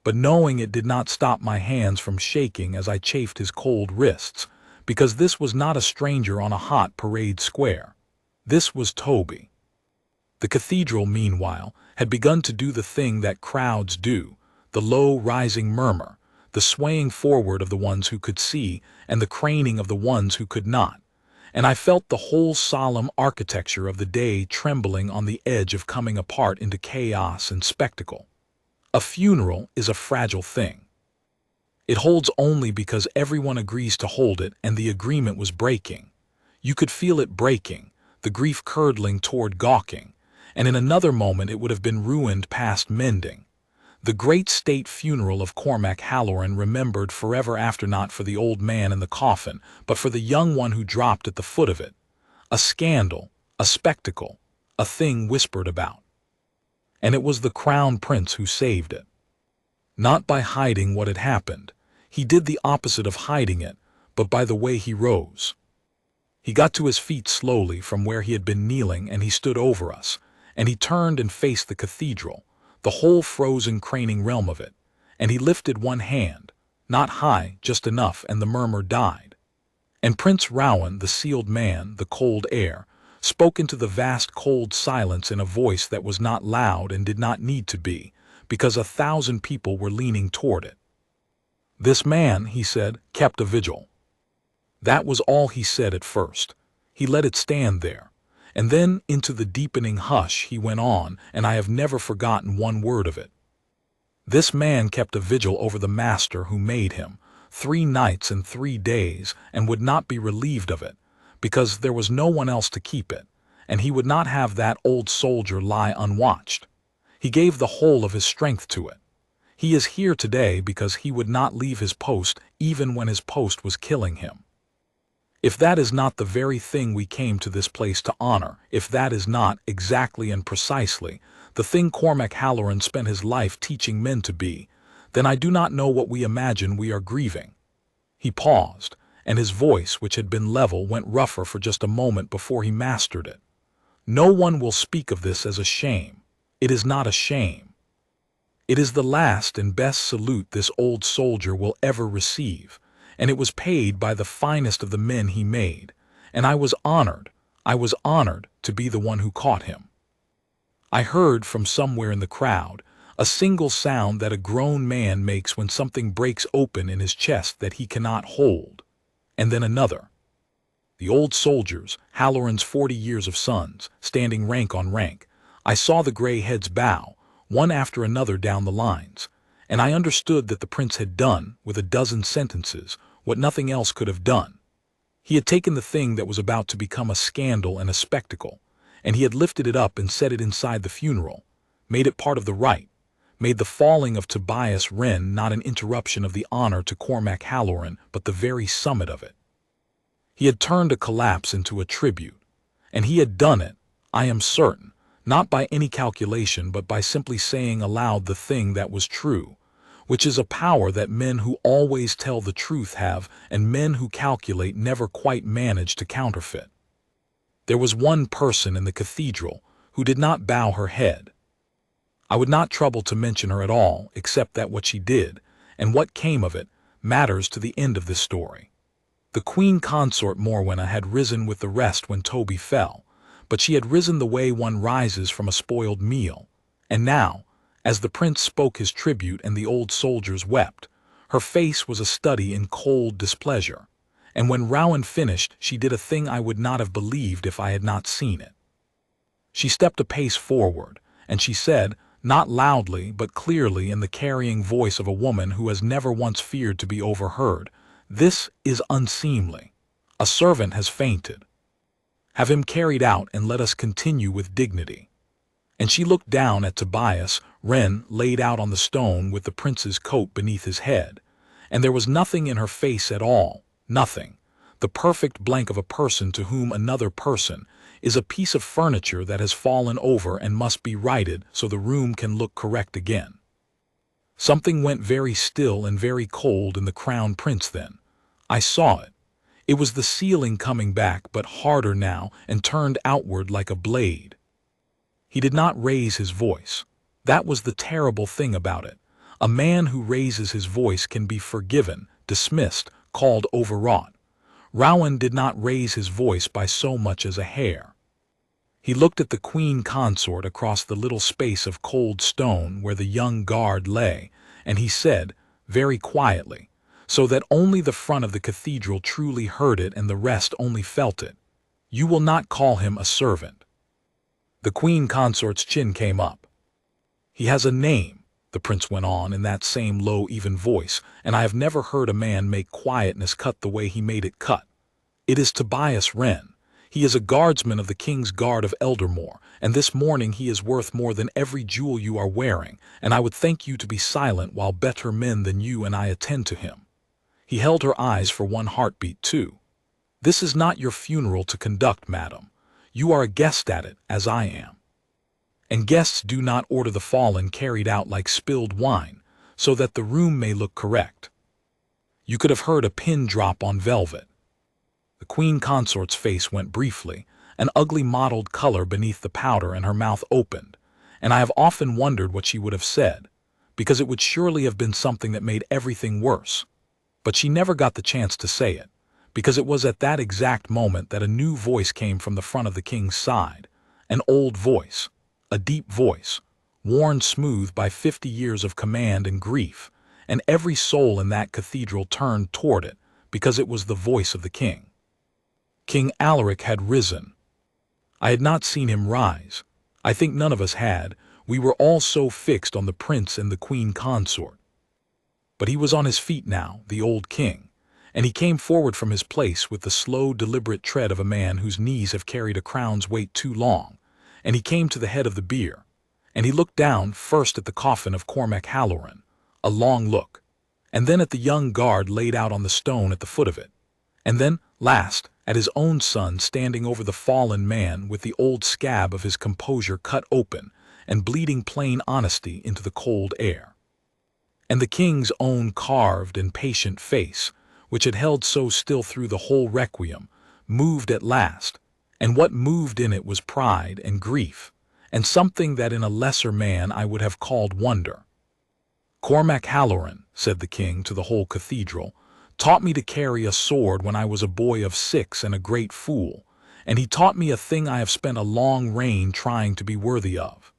But knowing it did not stop my hands from shaking as I chafed his cold wrists, because this was not a stranger on a hot parade square. This was Toby. The cathedral, meanwhile, had begun to do the thing that crowds do, the low rising murmur, the swaying forward of the ones who could see and the craning of the ones who could not, and I felt the whole solemn architecture of the day trembling on the edge of coming apart into chaos and spectacle. A funeral is a fragile thing. It holds only because everyone agrees to hold it, and the agreement was breaking. You could feel it breaking, the grief curdling toward gawking, and in another moment it would have been ruined past mending. The great state funeral of Cormac Halloran remembered forever after, not for the old man in the coffin, but for the young one who dropped at the foot of it. A scandal, a spectacle, a thing whispered about. And it was the Crown Prince who saved it. Not by hiding what had happened. He did the opposite of hiding it, but by the way he rose. He got to his feet slowly from where he had been kneeling, and he stood over us, and he turned and faced the cathedral, the whole frozen craning realm of it, and he lifted one hand, not high, just enough, and the murmur died. And Prince Rowan, the sealed man, the cold air, spoke into the vast cold silence in a voice that was not loud and did not need to be, because 1,000 people were leaning toward it. This man, he said, kept a vigil. That was all he said at first. He let it stand there. And then, into the deepening hush, he went on, and I have never forgotten one word of it. This man kept a vigil over the master who made him, 3 nights and 3 days, and would not be relieved of it, because there was no one else to keep it, and he would not have that old soldier lie unwatched. He gave the whole of his strength to it. He is here today because he would not leave his post even when his post was killing him. If that is not the very thing we came to this place to honor, if that is not, exactly and precisely, the thing Cormac Halloran spent his life teaching men to be, then I do not know what we imagine we are grieving. He paused, and his voice, which had been level, went rougher for just a moment before he mastered it. No one will speak of this as a shame. It is not a shame. It is the last and best salute this old soldier will ever receive, and it was paid by the finest of the men he made, and I was honored to be the one who caught him. I heard from somewhere in the crowd a single sound that a grown man makes when something breaks open in his chest that he cannot hold, and then another. The old soldiers, Halloran's 40 years of sons, standing rank on rank. I saw the gray heads bow, one after another down the lines, and I understood that the prince had done, with a dozen sentences, what nothing else could have done. He had taken the thing that was about to become a scandal and a spectacle, and he had lifted it up and set it inside the funeral, made it part of the rite, made the falling of Tobias Wren not an interruption of the honor to Cormac Halloran, but the very summit of it. He had turned a collapse into a tribute, and he had done it, I am certain, not by any calculation, but by simply saying aloud the thing that was true, which is a power that men who always tell the truth have, and men who calculate never quite manage to counterfeit. There was one person in the cathedral who did not bow her head. I would not trouble to mention her at all, except that what she did, and what came of it, matters to the end of this story. The queen consort Morwenna had risen with the rest when Toby fell, but she had risen the way one rises from a spoiled meal, and now, as the prince spoke his tribute and the old soldiers wept, Her face was a study in cold displeasure, and when Rowan finished, she did a thing I would not have believed if I had not seen it. She stepped a pace forward, and she said, not loudly but clearly in the carrying voice of a woman who has never once feared to be overheard, "This is unseemly. A servant has fainted. Have him carried out and let us continue with dignity." And she looked down at Tobias Wren laid out on the stone with the prince's coat beneath his head, and there was nothing in her face at all, nothing, the perfect blank of a person to whom another person is a piece of furniture that has fallen over and must be righted so the room can look correct again. Something went very still and very cold in the Crown Prince then. I saw it. It was the ceiling coming back, but harder now and turned outward like a blade. He did not raise his voice. That was the terrible thing about it. A man who raises his voice can be forgiven, dismissed, called overwrought. Rowan did not raise his voice by so much as a hair. He looked at the queen consort across the little space of cold stone where the young guard lay, and he said, very quietly, so that only the front of the cathedral truly heard it and the rest only felt it, "You will not call him a servant." The queen consort's chin came up. "He has a name," the prince went on in that same low, even voice, "and I have never heard a man make quietness cut the way he made it cut. It is Tobias Wren. He is a guardsman of the king's guard of Eldermoor, and this morning he is worth more than every jewel you are wearing, and I would thank you to be silent while better men than you and I attend to him." He held her eyes for one heartbeat, too. "This is not your funeral to conduct, madam. You are a guest at it, as I am. And guests do not order the fallen carried out like spilled wine, so that the room may look correct." You could have heard a pin drop on velvet. The queen consort's face went briefly, an ugly mottled color beneath the powder, and her mouth opened, and I have often wondered what she would have said, because it would surely have been something that made everything worse. But she never got the chance to say it, because it was at that exact moment that a new voice came from the front of the king's side, an old voice, a deep voice, worn smooth by 50 years of command and grief, and every soul in that cathedral turned toward it, because it was the voice of the king. King Alaric had risen. I had not seen him rise. I think none of us had. We were all so fixed on the prince and the queen consort. But he was on his feet now, the old king, and he came forward from his place with the slow, deliberate tread of a man whose knees have carried a crown's weight too long, and he came to the head of the bier, and he looked down first at the coffin of Cormac Halloran, a long look, and then at the young guard laid out on the stone at the foot of it, and then, last, at his own son standing over the fallen man with the old scab of his composure cut open and bleeding plain honesty into the cold air. And the king's own carved and patient face, which had held so still through the whole requiem, moved at last, and what moved in it was pride and grief, and something that in a lesser man I would have called wonder. "Cormac Halloran," said the king to the whole cathedral, "taught me to carry a sword when I was a boy of 6 and a great fool, and he taught me a thing I have spent a long reign trying to be worthy of.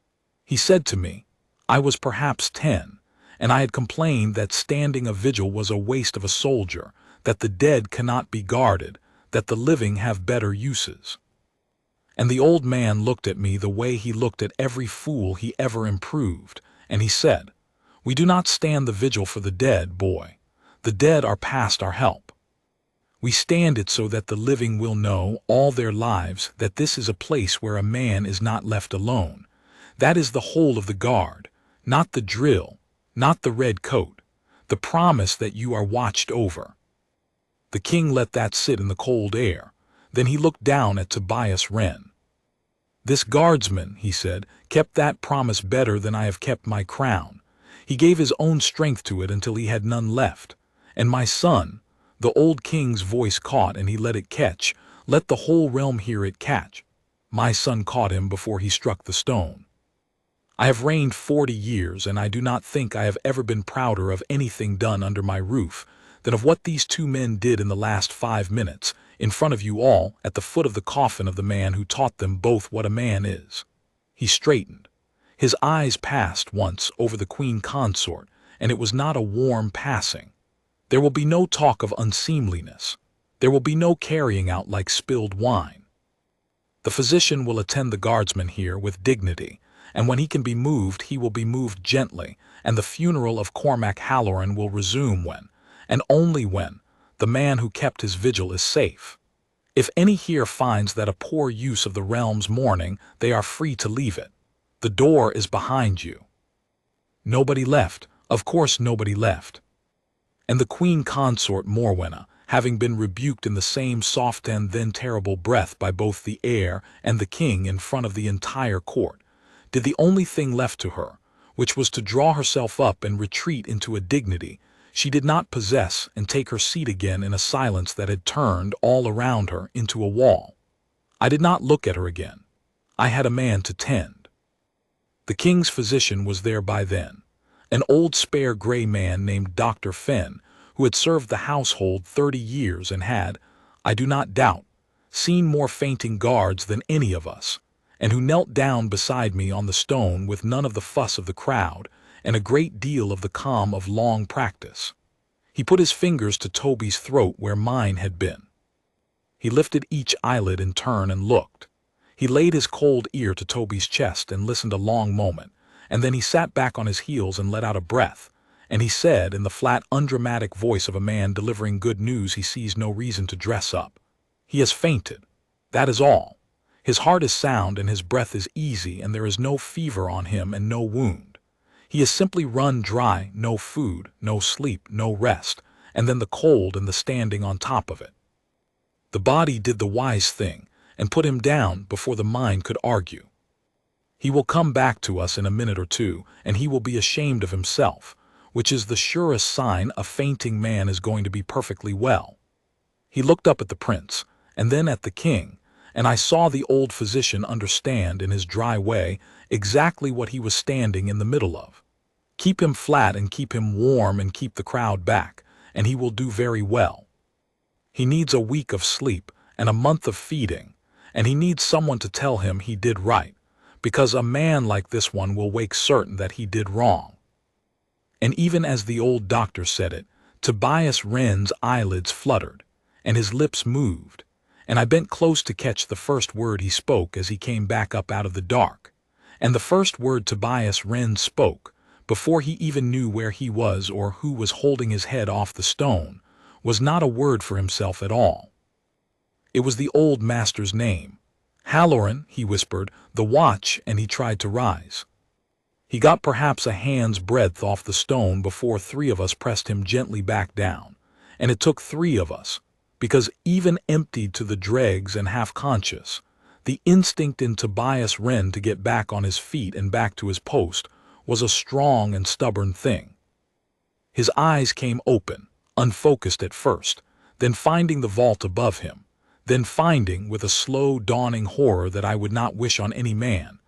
He said to me, I was perhaps 10, and I had complained that standing a vigil was a waste of a soldier, that the dead cannot be guarded, that the living have better uses. And the old man looked at me the way he looked at every fool he ever improved, and he said, 'We do not stand the vigil for the dead, boy. The dead are past our help. We stand it so that the living will know all their lives that this is a place where a man is not left alone. That is the whole of the guard, not the drill, not the red coat, the promise that you are watched over.'" The king let that sit in the cold air. Then he looked down at Tobias Wren. "This guardsman," he said, "kept that promise better than I have kept my crown. He gave his own strength to it until he had none left. And my son," the old king's voice caught and he let it catch, "let the whole realm hear it catch. My son caught him before he struck the stone. I have reigned 40 years, and I do not think I have ever been prouder of anything done under my roof than of what these 2 men did in the last 5 minutes, in front of you all, at the foot of the coffin of the man who taught them both what a man is." He straightened. His eyes passed once over the queen consort, and it was not a warm passing. There will be no talk of unseemliness. There will be no carrying out like spilled wine. The physician will attend the guardsman here with dignity, and when he can be moved, he will be moved gently, and the funeral of Cormac Halloran will resume when, and only when, the man who kept his vigil is safe. If any here finds that a poor use of the realm's mourning, they are free to leave it. The door is behind you. Nobody left. Of course nobody left. And the queen consort Morwenna, having been rebuked in the same soft and then terrible breath by both the heir and the king in front of the entire court, did the only thing left to her, which was to draw herself up and retreat into a dignity she did not possess and take her seat again in a silence that had turned all around her into a wall. I did not look at her again. I had a man to tend. The king's physician was there by then, an old spare gray man named Dr. Fenn, who had served the household 30 years and had, I do not doubt, seen more fainting guards than any of us, and who knelt down beside me on the stone with none of the fuss of the crowd and a great deal of the calm of long practice. He put his fingers to Toby's throat where mine had been. He lifted each eyelid in turn and looked. He laid his cold ear to Toby's chest and listened a long moment, and then he sat back on his heels and let out a breath, and he said in the flat, undramatic voice of a man delivering good news he sees no reason to dress up, "He has fainted. That is all. His heart is sound and his breath is easy and there is no fever on him and no wound. He has simply run dry, no food, no sleep, no rest, and then the cold and the standing on top of it. The body did the wise thing and put him down before the mind could argue. He will come back to us in a minute or two, and he will be ashamed of himself, which is the surest sign a fainting man is going to be perfectly well." He looked up at the prince, and then at the king, and I saw the old physician understand in his dry way exactly what he was standing in the middle of. Keep him flat and keep him warm and keep the crowd back, and he will do very well. He needs a week of sleep and a month of feeding, and he needs someone to tell him he did right, because a man like this one will wake certain that he did wrong. And even as the old doctor said it, Tobias Wren's eyelids fluttered, and his lips moved, and I bent close to catch the first word he spoke as he came back up out of the dark. And the first word Tobias Wren spoke, before he even knew where he was or who was holding his head off the stone, was not a word for himself at all. It was the old master's name. "Halloran," he whispered, "the watch," and he tried to rise. He got perhaps a hand's breadth off the stone before 3 of us pressed him gently back down, and it took 3 of us, because even emptied to the dregs and half-conscious, the instinct in Tobias Wren to get back on his feet and back to his post was a strong and stubborn thing. His eyes came open, unfocused at first, then finding the vault above him, then finding, with a slow dawning horror that I would not wish on any man,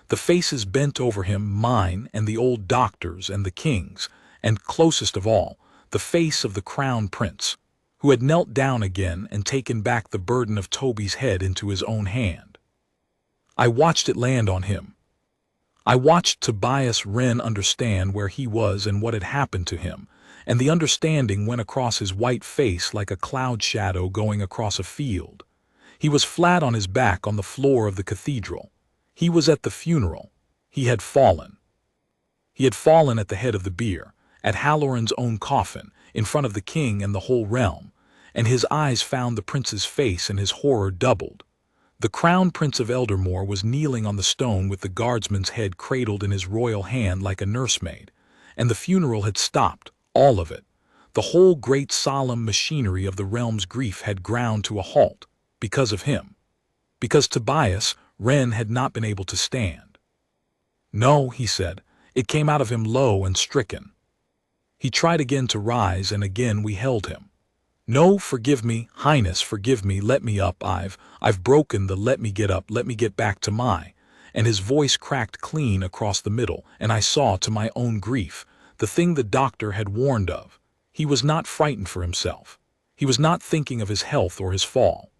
the faces bent over him, mine and the old doctor's and the king's, and closest of all, the face of the Crown Prince, who had knelt down again and taken back the burden of Toby's head into his own hand. I watched it land on him. I watched Tobias Wren understand where he was and what had happened to him, and the understanding went across his white face like a cloud shadow going across a field. He was flat on his back on the floor of the cathedral. He was at the funeral. He had fallen. He had fallen at the head of the bier, at Halloran's own coffin, in front of the king and the whole realm, and his eyes found the prince's face and his horror doubled. The Crown Prince of Eldermoor was kneeling on the stone with the guardsman's head cradled in his royal hand like a nursemaid, and the funeral had stopped, all of it. The whole great solemn machinery of the realm's grief had ground to a halt, because of him. Because Tobias Wren had not been able to stand. "No," he said, "it came out of him low and stricken." He tried again to rise, and again we held him. "No, forgive me, Highness, forgive me, let me up, I've broken the let me get up, let me get back to my," and his voice cracked clean across the middle, and I saw, to my own grief, the thing the doctor had warned of. He was not frightened for himself. He was not thinking of his health or his fall.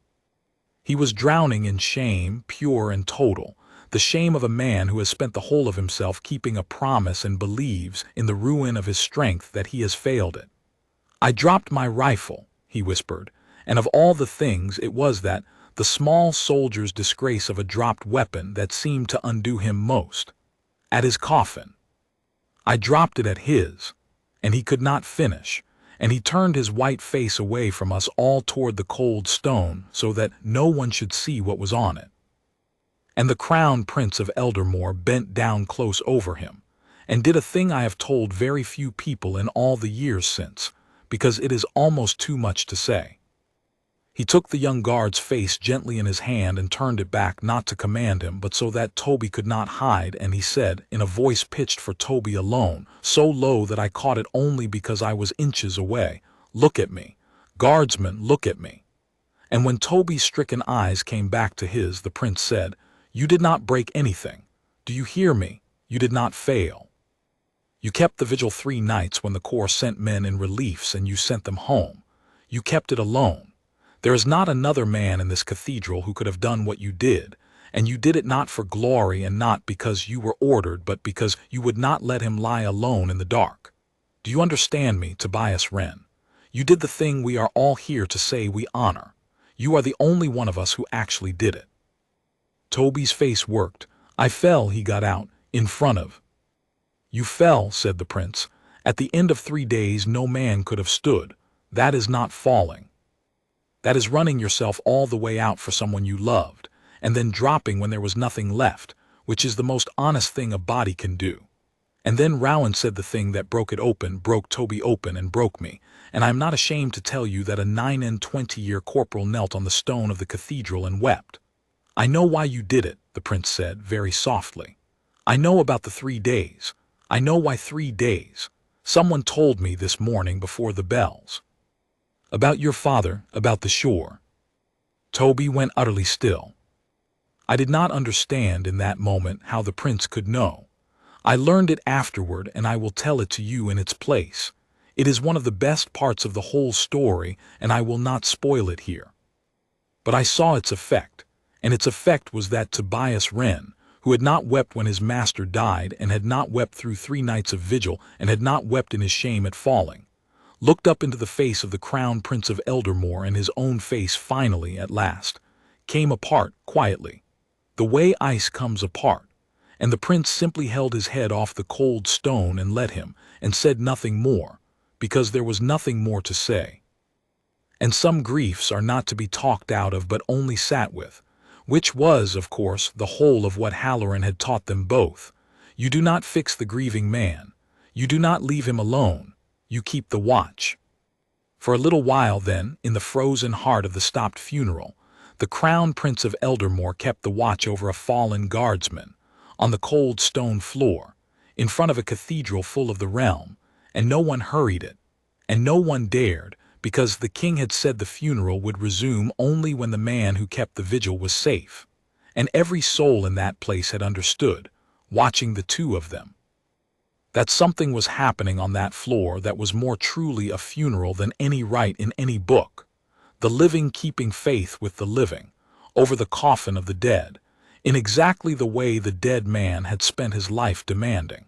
He was drowning in shame, pure and total, the shame of a man who has spent the whole of himself keeping a promise and believes in the ruin of his strength that he has failed it. "I dropped my rifle," he whispered, and of all the things it was that, the small soldier's disgrace of a dropped weapon that seemed to undo him most. At his coffin. I dropped it at his, and he could not finish, and he turned his white face away from us all toward the cold stone so that no one should see what was on it. And the Crown Prince of Eldermoor bent down close over him, and did a thing I have told very few people in all the years since, because it is almost too much to say. He took the young guard's face gently in his hand and turned it back, not to command him, but so that Toby could not hide, and he said, in a voice pitched for Toby alone, so low that I caught it only because I was inches away, "Look at me. Guardsman, look at me." And when Toby's stricken eyes came back to his, the prince said, "You did not break anything. Do you hear me? You did not fail. You kept the vigil 3 nights when the corps sent men in reliefs and you sent them home. You kept it alone. There is not another man in this cathedral who could have done what you did, and you did it not for glory and not because you were ordered, but because you would not let him lie alone in the dark. Do you understand me, Tobias Wren? You did the thing we are all here to say we honor. You are the only one of us who actually did it." Toby's face worked. "I fell," he got out, "in front of." "You fell," said the prince. "At the end of 3 days no man could have stood. That is not falling. That is running yourself all the way out for someone you loved, and then dropping when there was nothing left, which is the most honest thing a body can do. And then Rowan said the thing that broke it open, broke Toby open and broke me, and I am not ashamed to tell you that a 29-year corporal knelt on the stone of the cathedral and wept. I know why you did it," the prince said, very softly. "I know about the 3 days. I know why 3 days. Someone told me this morning before the bells. About your father, about the shore." Toby went utterly still. I did not understand in that moment how the prince could know. I learned it afterward, and I will tell it to you in its place. It is one of the best parts of the whole story, and I will not spoil it here. But I saw its effect, and its effect was that Tobias Wren, who had not wept when his master died, and had not wept through 3 nights of vigil, and had not wept in his shame at falling, looked up into the face of the Crown Prince of Eldermoor, and his own face finally, at last, came apart quietly, the way ice comes apart, and the prince simply held his head off the cold stone and let him, and said nothing more, because there was nothing more to say. And some griefs are not to be talked out of but only sat with, which was, of course, the whole of what Halloran had taught them both. You do not fix the grieving man. You do not leave him alone. You keep the watch. For a little while then, in the frozen heart of the stopped funeral, the Crown Prince of Eldermoor kept the watch over a fallen guardsman, on the cold stone floor, in front of a cathedral full of the realm, and no one hurried it, and no one dared, because the king had said the funeral would resume only when the man who kept the vigil was safe, and every soul in that place had understood, watching the 2 of them, that something was happening on that floor that was more truly a funeral than any rite in any book, the living keeping faith with the living, over the coffin of the dead, in exactly the way the dead man had spent his life demanding.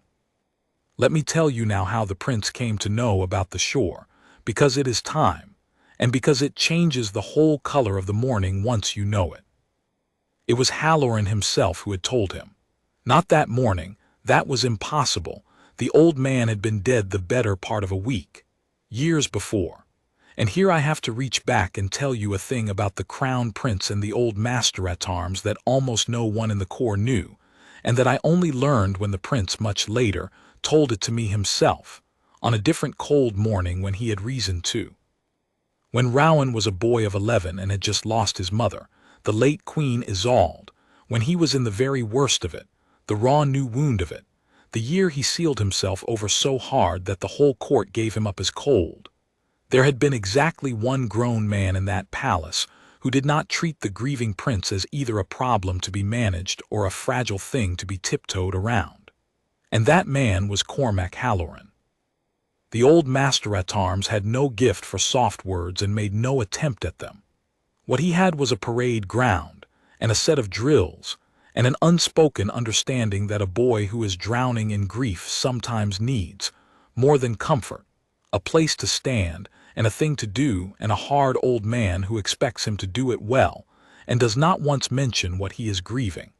Let me tell you now how the prince came to know about the shore, because it is time, and because it changes the whole color of the morning once you know it. It was Halloran himself who had told him. Not that morning, that was impossible. The old man had been dead the better part of a week, years before. And here I have to reach back and tell you a thing about the Crown Prince and the old master-at-arms that almost no one in the corps knew, and that I only learned when the prince, much later, told it to me himself, on a different cold morning when he had reason to. When Rowan was a boy of 11 and had just lost his mother, the late Queen Isolde, when he was in the very worst of it, the raw new wound of it, the year he sealed himself over so hard that the whole court gave him up as cold. There had been exactly one grown man in that palace who did not treat the grieving prince as either a problem to be managed or a fragile thing to be tiptoed around. And that man was Cormac Halloran. The old master-at-arms had no gift for soft words and made no attempt at them. What he had was a parade ground, and a set of drills, and an unspoken understanding that a boy who is drowning in grief sometimes needs, more than comfort, a place to stand, and a thing to do, and a hard old man who expects him to do it well, and does not once mention what he is grieving.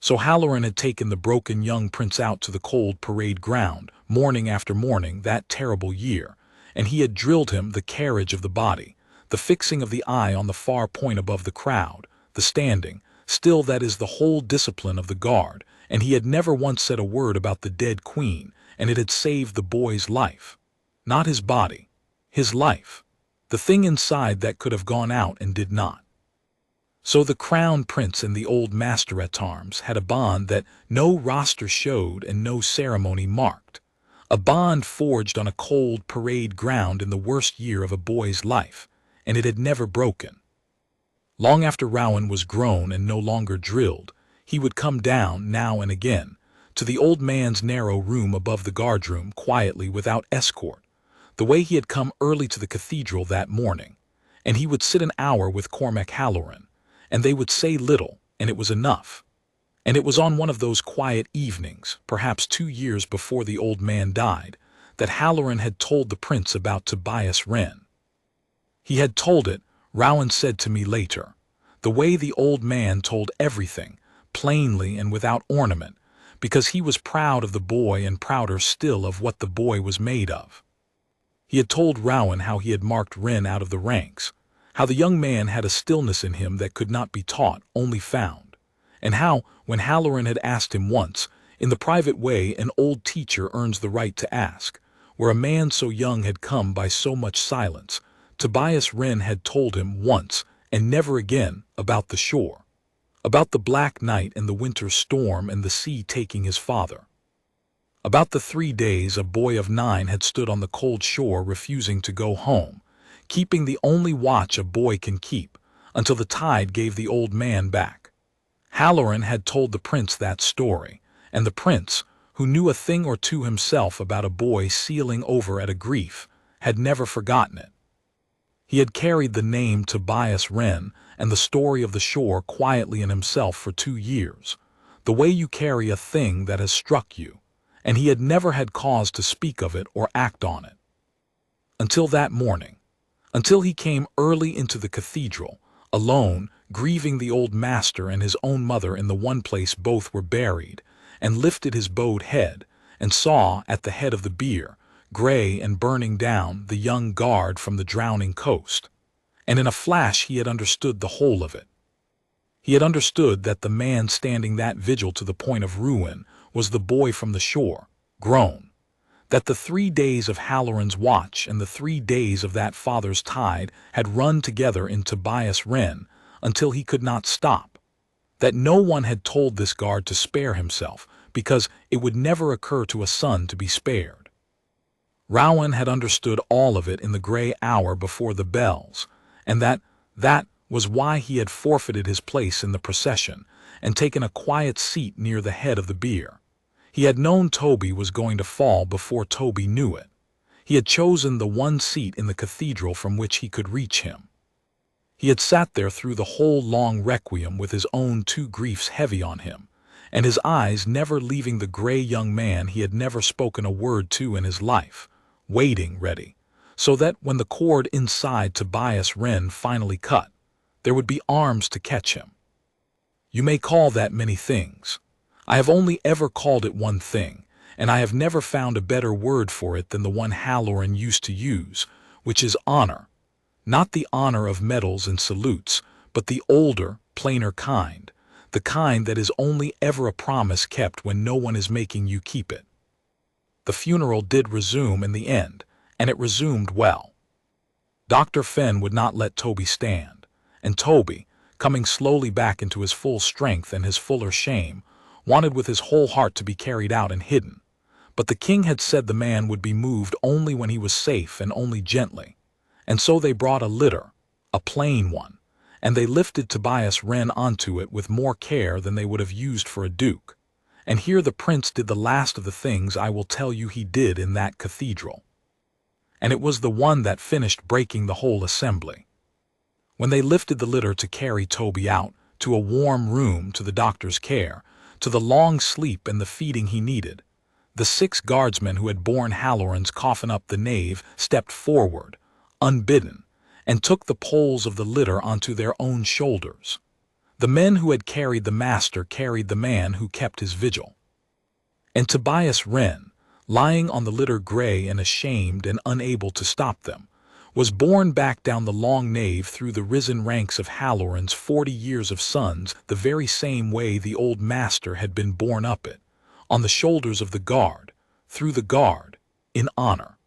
So Halloran had taken the broken young prince out to the cold parade ground, morning after morning that terrible year, and he had drilled him the carriage of the body, the fixing of the eye on the far point above the crowd, the standing, still that is the whole discipline of the guard, and he had never once said a word about the dead queen, and it had saved the boy's life. Not his body, his life, the thing inside that could have gone out and did not. So the Crown Prince and the old Master-at-Arms had a bond that no roster showed and no ceremony marked, a bond forged on a cold parade ground in the worst year of a boy's life, and it had never broken. Long after Rowan was grown and no longer drilled, he would come down, now and again, to the old man's narrow room above the guardroom quietly without escort, the way he had come early to the cathedral that morning, and he would sit an hour with Cormac Halloran, and they would say little, and it was enough. And it was on one of those quiet evenings, perhaps 2 years before the old man died, that Halloran had told the prince about Tobias Wren. He had told it, Rowan said to me later, the way the old man told everything, plainly and without ornament, because he was proud of the boy and prouder still of what the boy was made of. He had told Rowan how he had marked Wren out of the ranks, how the young man had a stillness in him that could not be taught, only found, and how, when Halloran had asked him once, in the private way an old teacher earns the right to ask, where a man so young had come by so much silence, Tobias Wren had told him once, and never again, about the shore, about the black night and the winter storm and the sea taking his father. About the 3 days a boy of 9 had stood on the cold shore refusing to go home, keeping the only watch a boy can keep, until the tide gave the old man back. Halloran had told the prince that story, and the prince, who knew a thing or two himself about a boy sealing over at a grief, had never forgotten it. He had carried the name Tobias Wren and the story of the shore quietly in himself for 2 years, the way you carry a thing that has struck you, and he had never had cause to speak of it or act on it. Until that morning, until he came early into the cathedral, alone, grieving the old master and his own mother in the one place both were buried, and lifted his bowed head, and saw, at the head of the bier, gray and burning down, the young guard from the drowning coast. And in a flash he had understood the whole of it. He had understood that the man standing that vigil to the point of ruin was the boy from the shore, grown. That the 3 days of Halloran's watch and the 3 days of that father's tide had run together in Tobias Wren until he could not stop. That no one had told this guard to spare himself, because it would never occur to a son to be spared. Rowan had understood all of it in the gray hour before the bells, and that was why he had forfeited his place in the procession and taken a quiet seat near the head of the bier. He had known Toby was going to fall before Toby knew it. He had chosen the one seat in the cathedral from which he could reach him. He had sat there through the whole long requiem with his own 2 griefs heavy on him, and his eyes never leaving the gray young man he had never spoken a word to in his life, waiting ready, so that when the cord inside Tobias Wren finally cut, there would be arms to catch him. You may call that many things. I have only ever called it one thing, and I have never found a better word for it than the one Halloran used to use, which is honor. Not the honor of medals and salutes, but the older, plainer kind, the kind that is only ever a promise kept when no one is making you keep it. The funeral did resume in the end, and it resumed well. Dr. Fenn would not let Toby stand, and Toby, coming slowly back into his full strength and his fuller shame, wanted with his whole heart to be carried out and hidden. But the king had said the man would be moved only when he was safe and only gently, and so they brought a litter, a plain one, and they lifted Tobias Wren onto it with more care than they would have used for a duke. And here the prince did the last of the things I will tell you he did in that cathedral. And it was the one that finished breaking the whole assembly. When they lifted the litter to carry Toby out, to a warm room, to the doctor's care, to the long sleep and the feeding he needed, the 6 guardsmen who had borne Halloran's coffin up the nave stepped forward, unbidden, and took the poles of the litter onto their own shoulders. The men who had carried the master carried the man who kept his vigil. And Tobias Wren, lying on the litter gray and ashamed and unable to stop them, was borne back down the long nave through the risen ranks of Halloran's 40 years of sons the very same way the old master had been borne up it, on the shoulders of the guard, through the guard, in honor.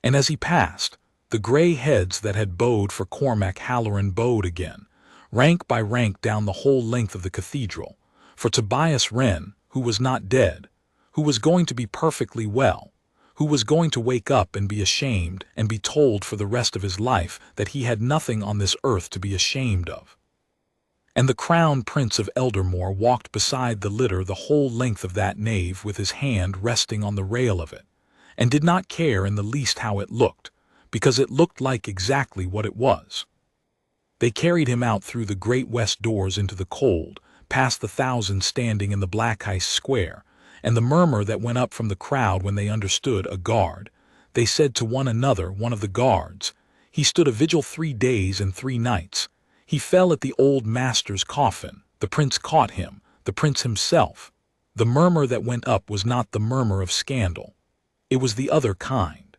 And as he passed, the gray heads that had bowed for Cormac Halloran bowed again, rank by rank down the whole length of the cathedral, for Tobias Wren, who was not dead, who was going to be perfectly well, who was going to wake up and be ashamed and be told for the rest of his life that he had nothing on this earth to be ashamed of. And the Crown Prince of Eldermoor walked beside the litter the whole length of that nave with his hand resting on the rail of it, and did not care in the least how it looked, because it looked like exactly what it was. They carried him out through the great west doors into the cold, past the thousands standing in the Black Ice Square, and the murmur that went up from the crowd when they understood a guard. They said to one another, one of the guards, "He stood a vigil 3 days and 3 nights. He fell at the old master's coffin. The prince caught him, the prince himself." The murmur that went up was not the murmur of scandal. It was the other kind.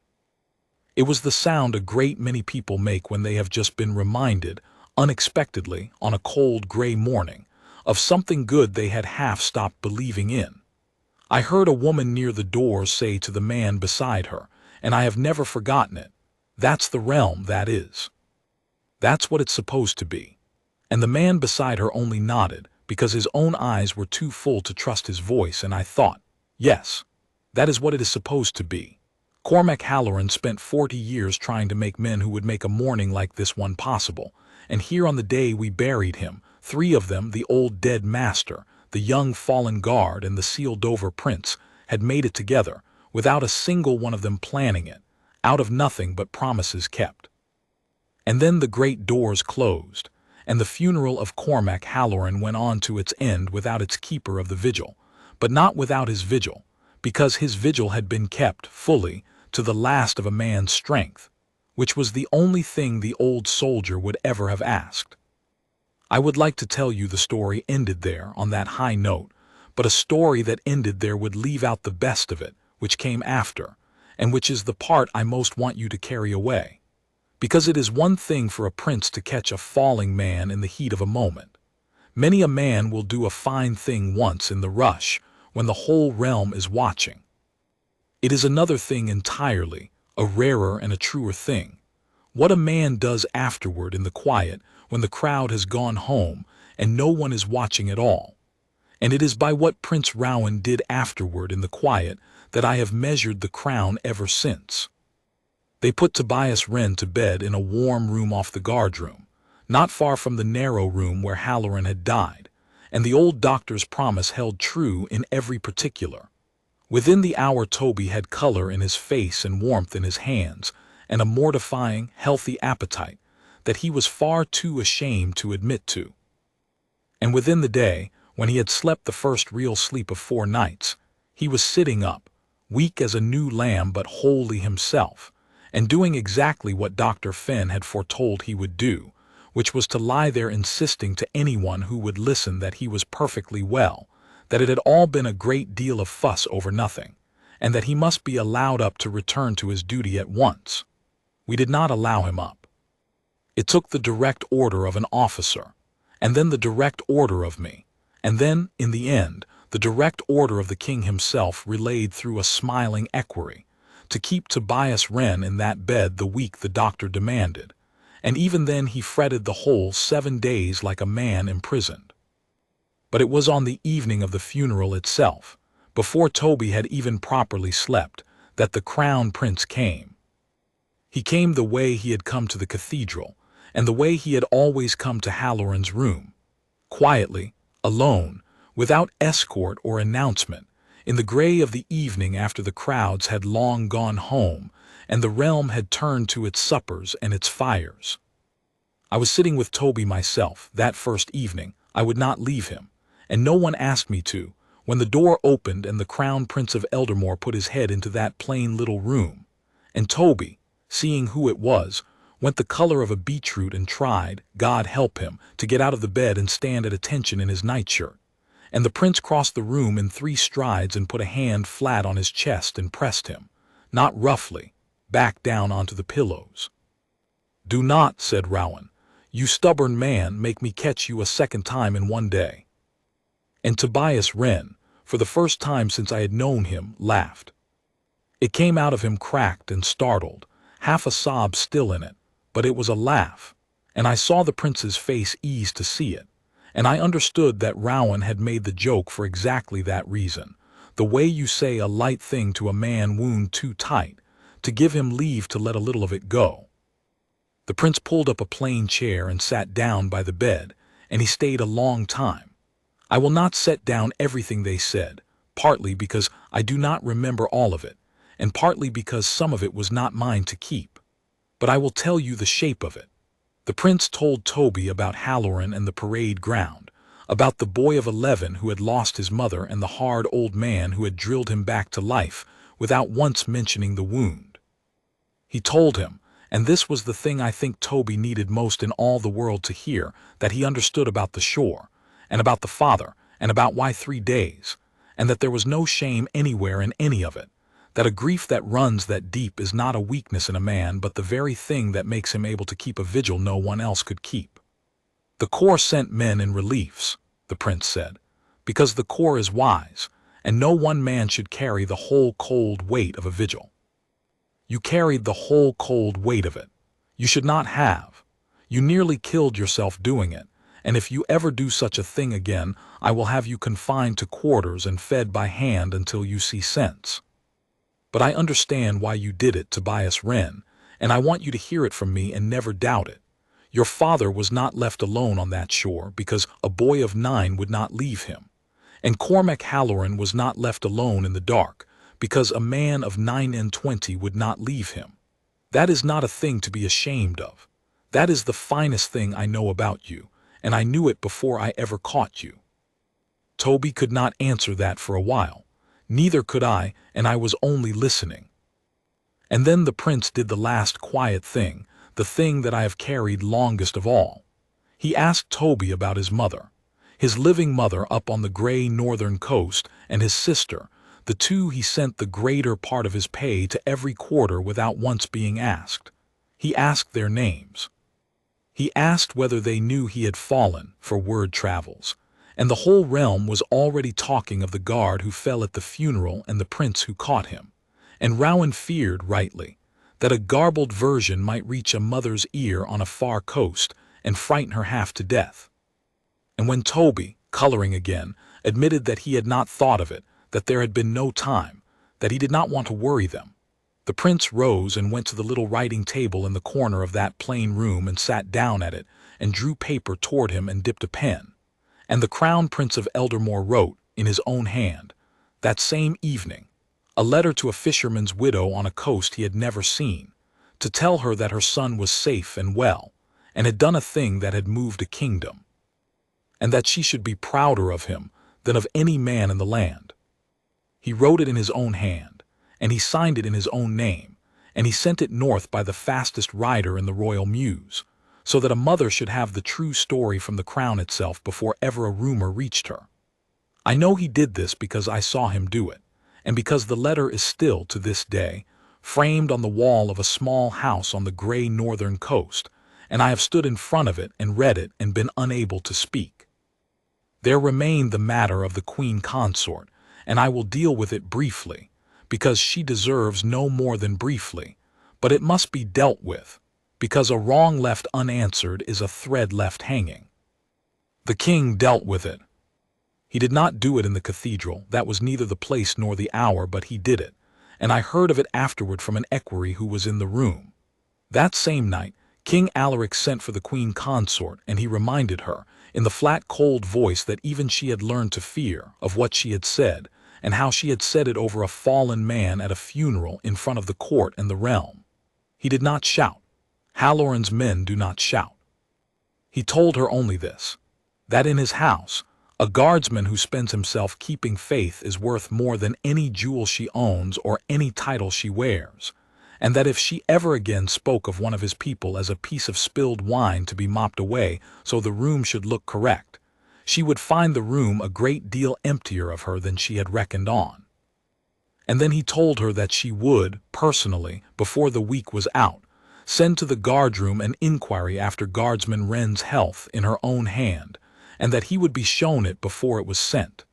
It was the sound a great many people make when they have just been reminded, unexpectedly, on a cold gray morning, of something good they had half stopped believing in. I heard a woman near the door say to the man beside her, and I have never forgotten it, "That's the realm, that is. That's what it's supposed to be." And the man beside her only nodded, because his own eyes were too full to trust his voice, and I thought, yes, that is what it is supposed to be. Cormac Halloran spent 40 years trying to make men who would make a morning like this one possible, and here on the day we buried him, 3 of them, the old dead master, the young fallen guard, and the sealed-over prince, had made it together, without a single one of them planning it, out of nothing but promises kept. And then the great doors closed, and the funeral of Cormac Halloran went on to its end without its keeper of the vigil, but not without his vigil, because his vigil had been kept fully to the last of a man's strength, which was the only thing the old soldier would ever have asked. I would like to tell you the story ended there on that high note, but a story that ended there would leave out the best of it, which came after, and which is the part I most want you to carry away. Because it is one thing for a prince to catch a falling man in the heat of a moment. Many a man will do a fine thing once in the rush, when the whole realm is watching. It is another thing entirely, a rarer and a truer thing, what a man does afterward in the quiet, when the crowd has gone home and no one is watching at all. And it is by what Prince Rowan did afterward in the quiet that I have measured the crown ever since. They put Tobias Wren to bed in a warm room off the guardroom, not far from the narrow room where Halloran had died, and the old doctor's promise held true in every particular. Within the hour Toby had color in his face and warmth in his hands, and a mortifying, healthy appetite that he was far too ashamed to admit to. And within the day, when he had slept the first real sleep of 4 nights, he was sitting up, weak as a new lamb but wholly himself, and doing exactly what Dr. Fenn had foretold he would do, which was to lie there insisting to anyone who would listen that he was perfectly well, that it had all been a great deal of fuss over nothing, and that he must be allowed up to return to his duty at once. We did not allow him up. It took the direct order of an officer, and then the direct order of me, and then, in the end, the direct order of the king himself relayed through a smiling equerry, to keep Tobias Wren in that bed the week the doctor demanded, and even then he fretted the whole 7 days like a man imprisoned. But it was on the evening of the funeral itself, before Toby had even properly slept, that the Crown Prince came. He came the way he had come to the cathedral, and the way he had always come to Halloran's room, quietly, alone, without escort or announcement, in the gray of the evening after the crowds had long gone home, and the realm had turned to its suppers and its fires. I was sitting with Toby myself, that first evening. I would not leave him, and no one asked me to, when the door opened and the Crown Prince of Eldermoor put his head into that plain little room, and Toby, seeing who it was, went the color of a beetroot and tried, God help him, to get out of the bed and stand at attention in his nightshirt. And the prince crossed the room in 3 strides and put a hand flat on his chest and pressed him, not roughly, back down onto the pillows. "Do not," said Rowan, "you stubborn man, make me catch you a second time in one day." And Tobias Wren, for the first time since I had known him, laughed. It came out of him cracked and startled, half a sob still in it, but it was a laugh, and I saw the prince's face ease to see it, and I understood that Rowan had made the joke for exactly that reason, the way you say a light thing to a man wound too tight, to give him leave to let a little of it go. The prince pulled up a plain chair and sat down by the bed, and he stayed a long time. I will not set down everything they said, partly because I do not remember all of it, and partly because some of it was not mine to keep. But I will tell you the shape of it. The prince told Toby about Halloran and the parade ground, about the boy of 11 who had lost his mother and the hard old man who had drilled him back to life without once mentioning the wound. He told him, and this was the thing I think Toby needed most in all the world to hear, that he understood about the shore, and about the father, and about why 3 days, and that there was no shame anywhere in any of it, that a grief that runs that deep is not a weakness in a man but the very thing that makes him able to keep a vigil no one else could keep. "The Corps sent men in reliefs," the prince said, "because the Corps is wise, and no one man should carry the whole cold weight of a vigil. You carried the whole cold weight of it. You should not have. You nearly killed yourself doing it, and if you ever do such a thing again, I will have you confined to quarters and fed by hand until you see sense. But I understand why you did it, Tobias Wren, and I want you to hear it from me and never doubt it. Your father was not left alone on that shore because a boy of 9 would not leave him, and Cormac Halloran was not left alone in the dark because a man of 29 would not leave him. That is not a thing to be ashamed of. That is the finest thing I know about you, and I knew it before I ever caught you." Toby could not answer that for a while. Neither could I, and I was only listening. And then the prince did the last quiet thing, the thing that I have carried longest of all. He asked Toby about his mother, his living mother up on the gray northern coast, and his sister, the 2 he sent the greater part of his pay to every quarter without once being asked. He asked their names. He asked whether they knew he had fallen, for word travels, and the whole realm was already talking of the guard who fell at the funeral and the prince who caught him, and Rowan feared, rightly, that a garbled version might reach a mother's ear on a far coast and frighten her half to death. And when Toby, coloring again, admitted that he had not thought of it, that there had been no time, that he did not want to worry them, the prince rose and went to the little writing table in the corner of that plain room and sat down at it and drew paper toward him and dipped a pen. And the Crown Prince of Eldermoor wrote, in his own hand, that same evening, a letter to a fisherman's widow on a coast he had never seen, to tell her that her son was safe and well, and had done a thing that had moved a kingdom, and that she should be prouder of him than of any man in the land. He wrote it in his own hand, and he signed it in his own name, and he sent it north by the fastest rider in the royal mews, so that a mother should have the true story from the crown itself before ever a rumor reached her. I know he did this because I saw him do it, and because the letter is still, to this day, framed on the wall of a small house on the gray northern coast, and I have stood in front of it and read it and been unable to speak. There remained the matter of the queen consort, and I will deal with it briefly, because she deserves no more than briefly, but it must be dealt with, because a wrong left unanswered is a thread left hanging. The king dealt with it. He did not do it in the cathedral, that was neither the place nor the hour, but he did it, and I heard of it afterward from an equerry who was in the room. That same night, King Alaric sent for the queen consort, and he reminded her, in the flat cold voice that even she had learned to fear, of what she had said, and how she had said it over a fallen man at a funeral in front of the court and the realm. He did not shout. Halloran's men do not shout. He told her only this, that in his house, a guardsman who spends himself keeping faith is worth more than any jewel she owns or any title she wears, and that if she ever again spoke of one of his people as a piece of spilled wine to be mopped away so the room should look correct, she would find the room a great deal emptier of her than she had reckoned on. And then he told her that she would, personally, before the week was out, send to the guardroom an inquiry after Guardsman Wren's health in her own hand, and that he would be shown it before it was sent.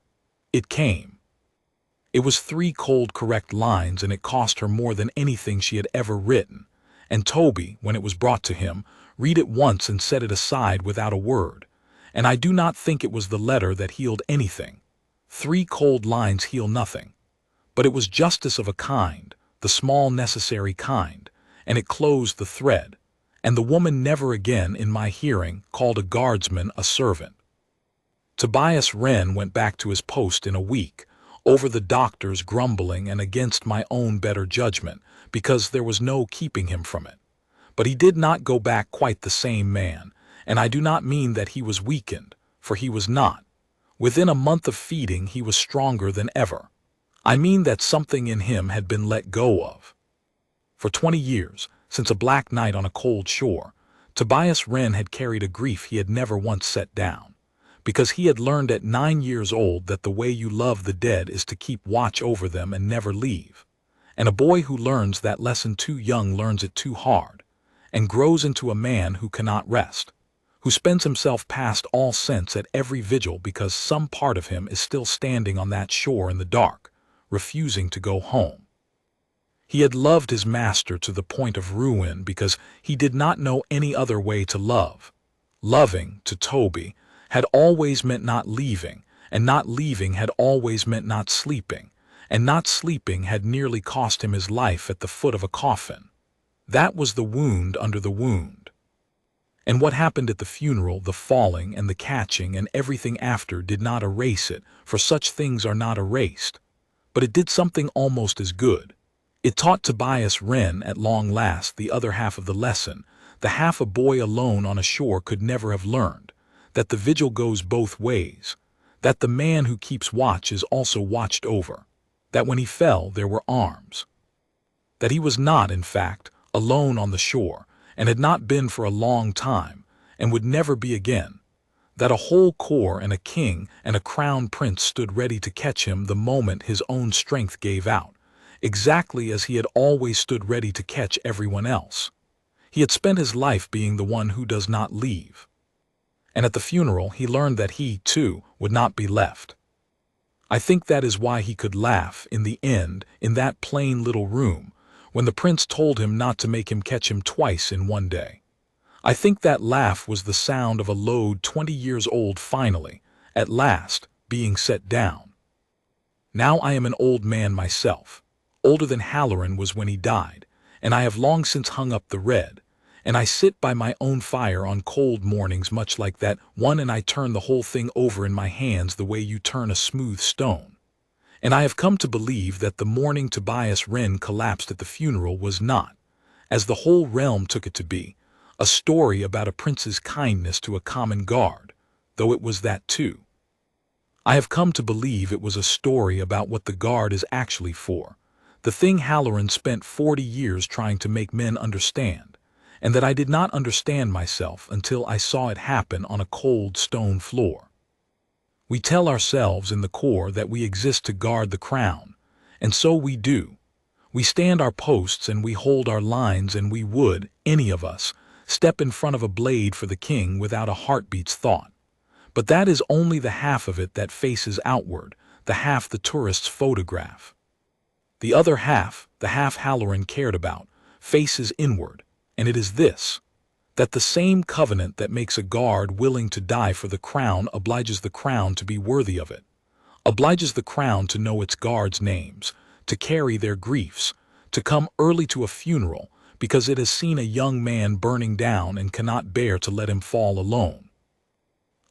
It came. It was 3 cold correct lines, and it cost her more than anything she had ever written, and Toby, when it was brought to him, read it once and set it aside without a word, and I do not think it was the letter that healed anything. 3 cold lines heal nothing. But it was justice of a kind, the small necessary kind, and it closed the thread, and the woman never again in my hearing called a guardsman a servant. Tobias Wren went back to his post in a week, over the doctor's grumbling and against my own better judgment, because there was no keeping him from it. But he did not go back quite the same man, and I do not mean that he was weakened, for he was not. Within a month of feeding he was stronger than ever. I mean that something in him had been let go of. For 20 years, since a black night on a cold shore, Tobias Wren had carried a grief he had never once set down, because he had learned at 9 years old that the way you love the dead is to keep watch over them and never leave. And a boy who learns that lesson too young learns it too hard, and grows into a man who cannot rest, who spends himself past all sense at every vigil because some part of him is still standing on that shore in the dark, refusing to go home. He had loved his master to the point of ruin because he did not know any other way to love. Loving, to Toby, had always meant not leaving, and not leaving had always meant not sleeping, and not sleeping had nearly cost him his life at the foot of a coffin. That was the wound under the wound. And what happened at the funeral, the falling and the catching and everything after, did not erase it, for such things are not erased. But it did something almost as good. It taught Tobias Wren at long last the other half of the lesson, the half a boy alone on a shore could never have learned, that the vigil goes both ways, that the man who keeps watch is also watched over, that when he fell there were arms, that he was not, in fact, alone on the shore, and had not been for a long time, and would never be again, that a whole corps and a king and a crown prince stood ready to catch him the moment his own strength gave out, exactly as he had always stood ready to catch everyone else. He had spent his life being the one who does not leave. And at the funeral he learned that he, too, would not be left. I think that is why he could laugh, in the end, in that plain little room, when the prince told him not to make him catch him twice in one day. I think that laugh was the sound of a load 20 years old finally, at last, being set down. Now I am an old man myself, older than Halloran was when he died, and I have long since hung up the red, and I sit by my own fire on cold mornings much like that one, and I turn the whole thing over in my hands the way you turn a smooth stone. And I have come to believe that the morning Tobias Wren collapsed at the funeral was not, as the whole realm took it to be, a story about a prince's kindness to a common guard, though it was that too. I have come to believe it was a story about what the guard is actually for, the thing Halloran spent 40 years trying to make men understand, and that I did not understand myself until I saw it happen on a cold stone floor. We tell ourselves in the corps that we exist to guard the crown, and so we do. We stand our posts and we hold our lines, and we would, any of us, step in front of a blade for the king without a heartbeat's thought. But that is only the half of it that faces outward, the half the tourists photograph. The other half, the half Halloran cared about, faces inward, and it is this, that the same covenant that makes a guard willing to die for the crown obliges the crown to be worthy of it, obliges the crown to know its guards' names, to carry their griefs, to come early to a funeral because it has seen a young man burning down and cannot bear to let him fall alone.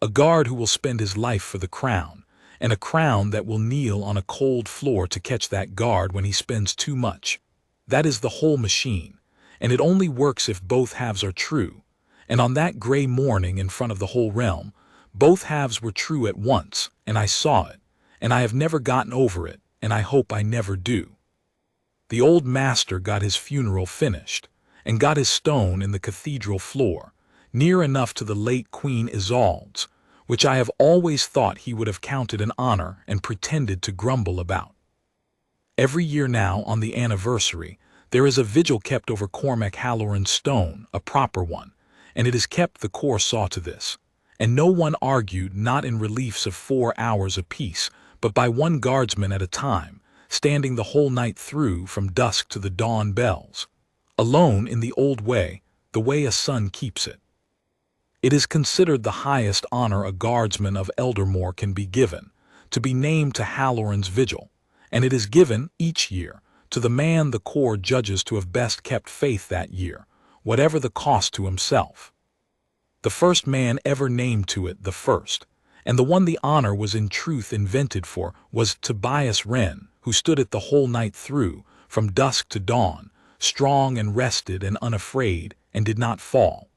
A guard who will spend his life for the crown, and a crown that will kneel on a cold floor to catch that guard when he spends too much. That is the whole machine, and it only works if both halves are true. And on that gray morning in front of the whole realm, both halves were true at once, and I saw it, and I have never gotten over it, and I hope I never do. the old master got his funeral finished, and got his stone in the cathedral floor, near enough to the late Queen Isolde's, which I have always thought he would have counted an honor and pretended to grumble about. Every year now, on the anniversary, there is a vigil kept over Cormac Halloran's stone, a proper one, and it is kept, the corps saw to this, and no one argued, not in reliefs of 4 hours apiece, but by one guardsman at a time, standing the whole night through from dusk to the dawn bells, alone in the old way, the way a son keeps it. It is considered the highest honor a guardsman of Eldermoor can be given, to be named to Halloran's vigil, and it is given, each year, to the man the corps judges to have best kept faith that year, whatever the cost to himself. The first man ever named to it, the first, and the one the honor was in truth invented for, was Tobias Wren, who stood it the whole night through, from dusk to dawn, strong and rested and unafraid, and did not fall.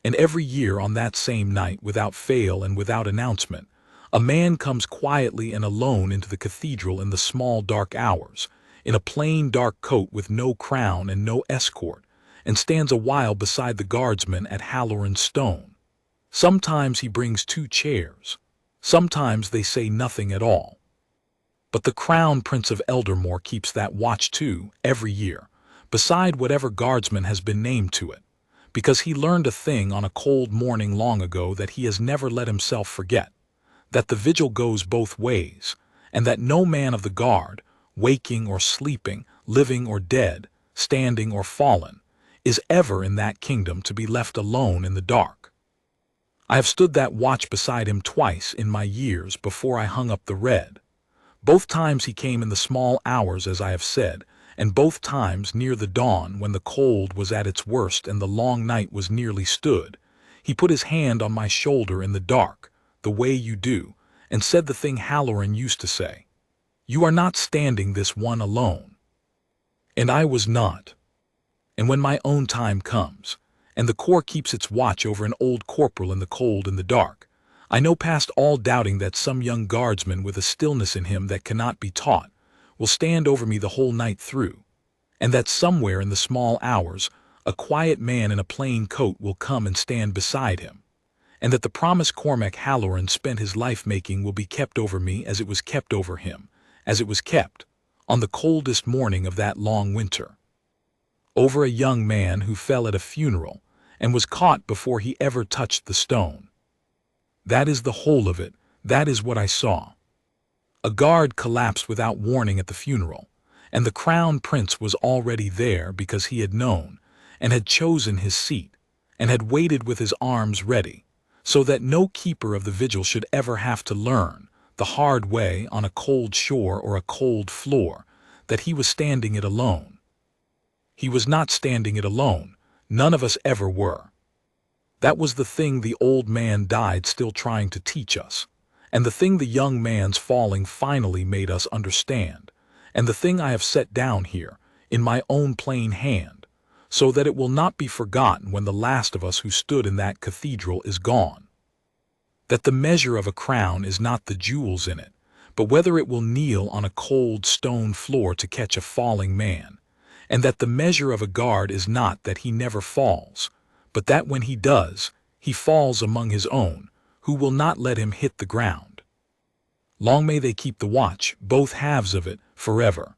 And every year on that same night, without fail and without announcement, a man comes quietly and alone into the cathedral in the small dark hours, in a plain dark coat with no crown and no escort, and stands a while beside the guardsman at Halloran's stone. Sometimes he brings 2 chairs, sometimes they say nothing at all. But the Crown Prince of Eldermoor keeps that watch too, every year, beside whatever guardsman has been named to it, because he learned a thing on a cold morning long ago that he has never let himself forget, that the vigil goes both ways, and that no man of the guard, waking or sleeping, living or dead, standing or fallen, is ever in that kingdom to be left alone in the dark. I have stood that watch beside him twice in my years before I hung up the red. Both times he came in the small hours, as I have said, and both times near the dawn, when the cold was at its worst and the long night was nearly stood. He put his hand on my shoulder in the dark, the way you do, and said the thing Halloran used to say: "You are not standing this one alone." And I was not. And when my own time comes, and the corps keeps its watch over an old corporal in the cold and the dark, I know past all doubting that some young guardsman with a stillness in him that cannot be taught will stand over me the whole night through, and that somewhere in the small hours a quiet man in a plain coat will come and stand beside him, and that the promise Cormac Halloran spent his life making will be kept over me as it was kept over him, as it was kept, on the coldest morning of that long winter, over a young man who fell at a funeral and was caught before he ever touched the stone. That is the whole of it. That is what I saw. A guard collapsed without warning at the funeral, and the Crown Prince was already there because he had known, and had chosen his seat, and had waited with his arms ready, so that no keeper of the vigil should ever have to learn, the hard way on a cold shore or a cold floor, that he was standing it alone. He was not standing it alone. None of us ever were. That was the thing the old man died still trying to teach us, and the thing the young man's falling finally made us understand, and the thing I have set down here, in my own plain hand, so that it will not be forgotten when the last of us who stood in that cathedral is gone. That the measure of a crown is not the jewels in it, but whether it will kneel on a cold stone floor to catch a falling man, and that the measure of a guard is not that he never falls, but that when he does, he falls among his own, who will not let him hit the ground. Long may they keep the watch, both halves of it, forever.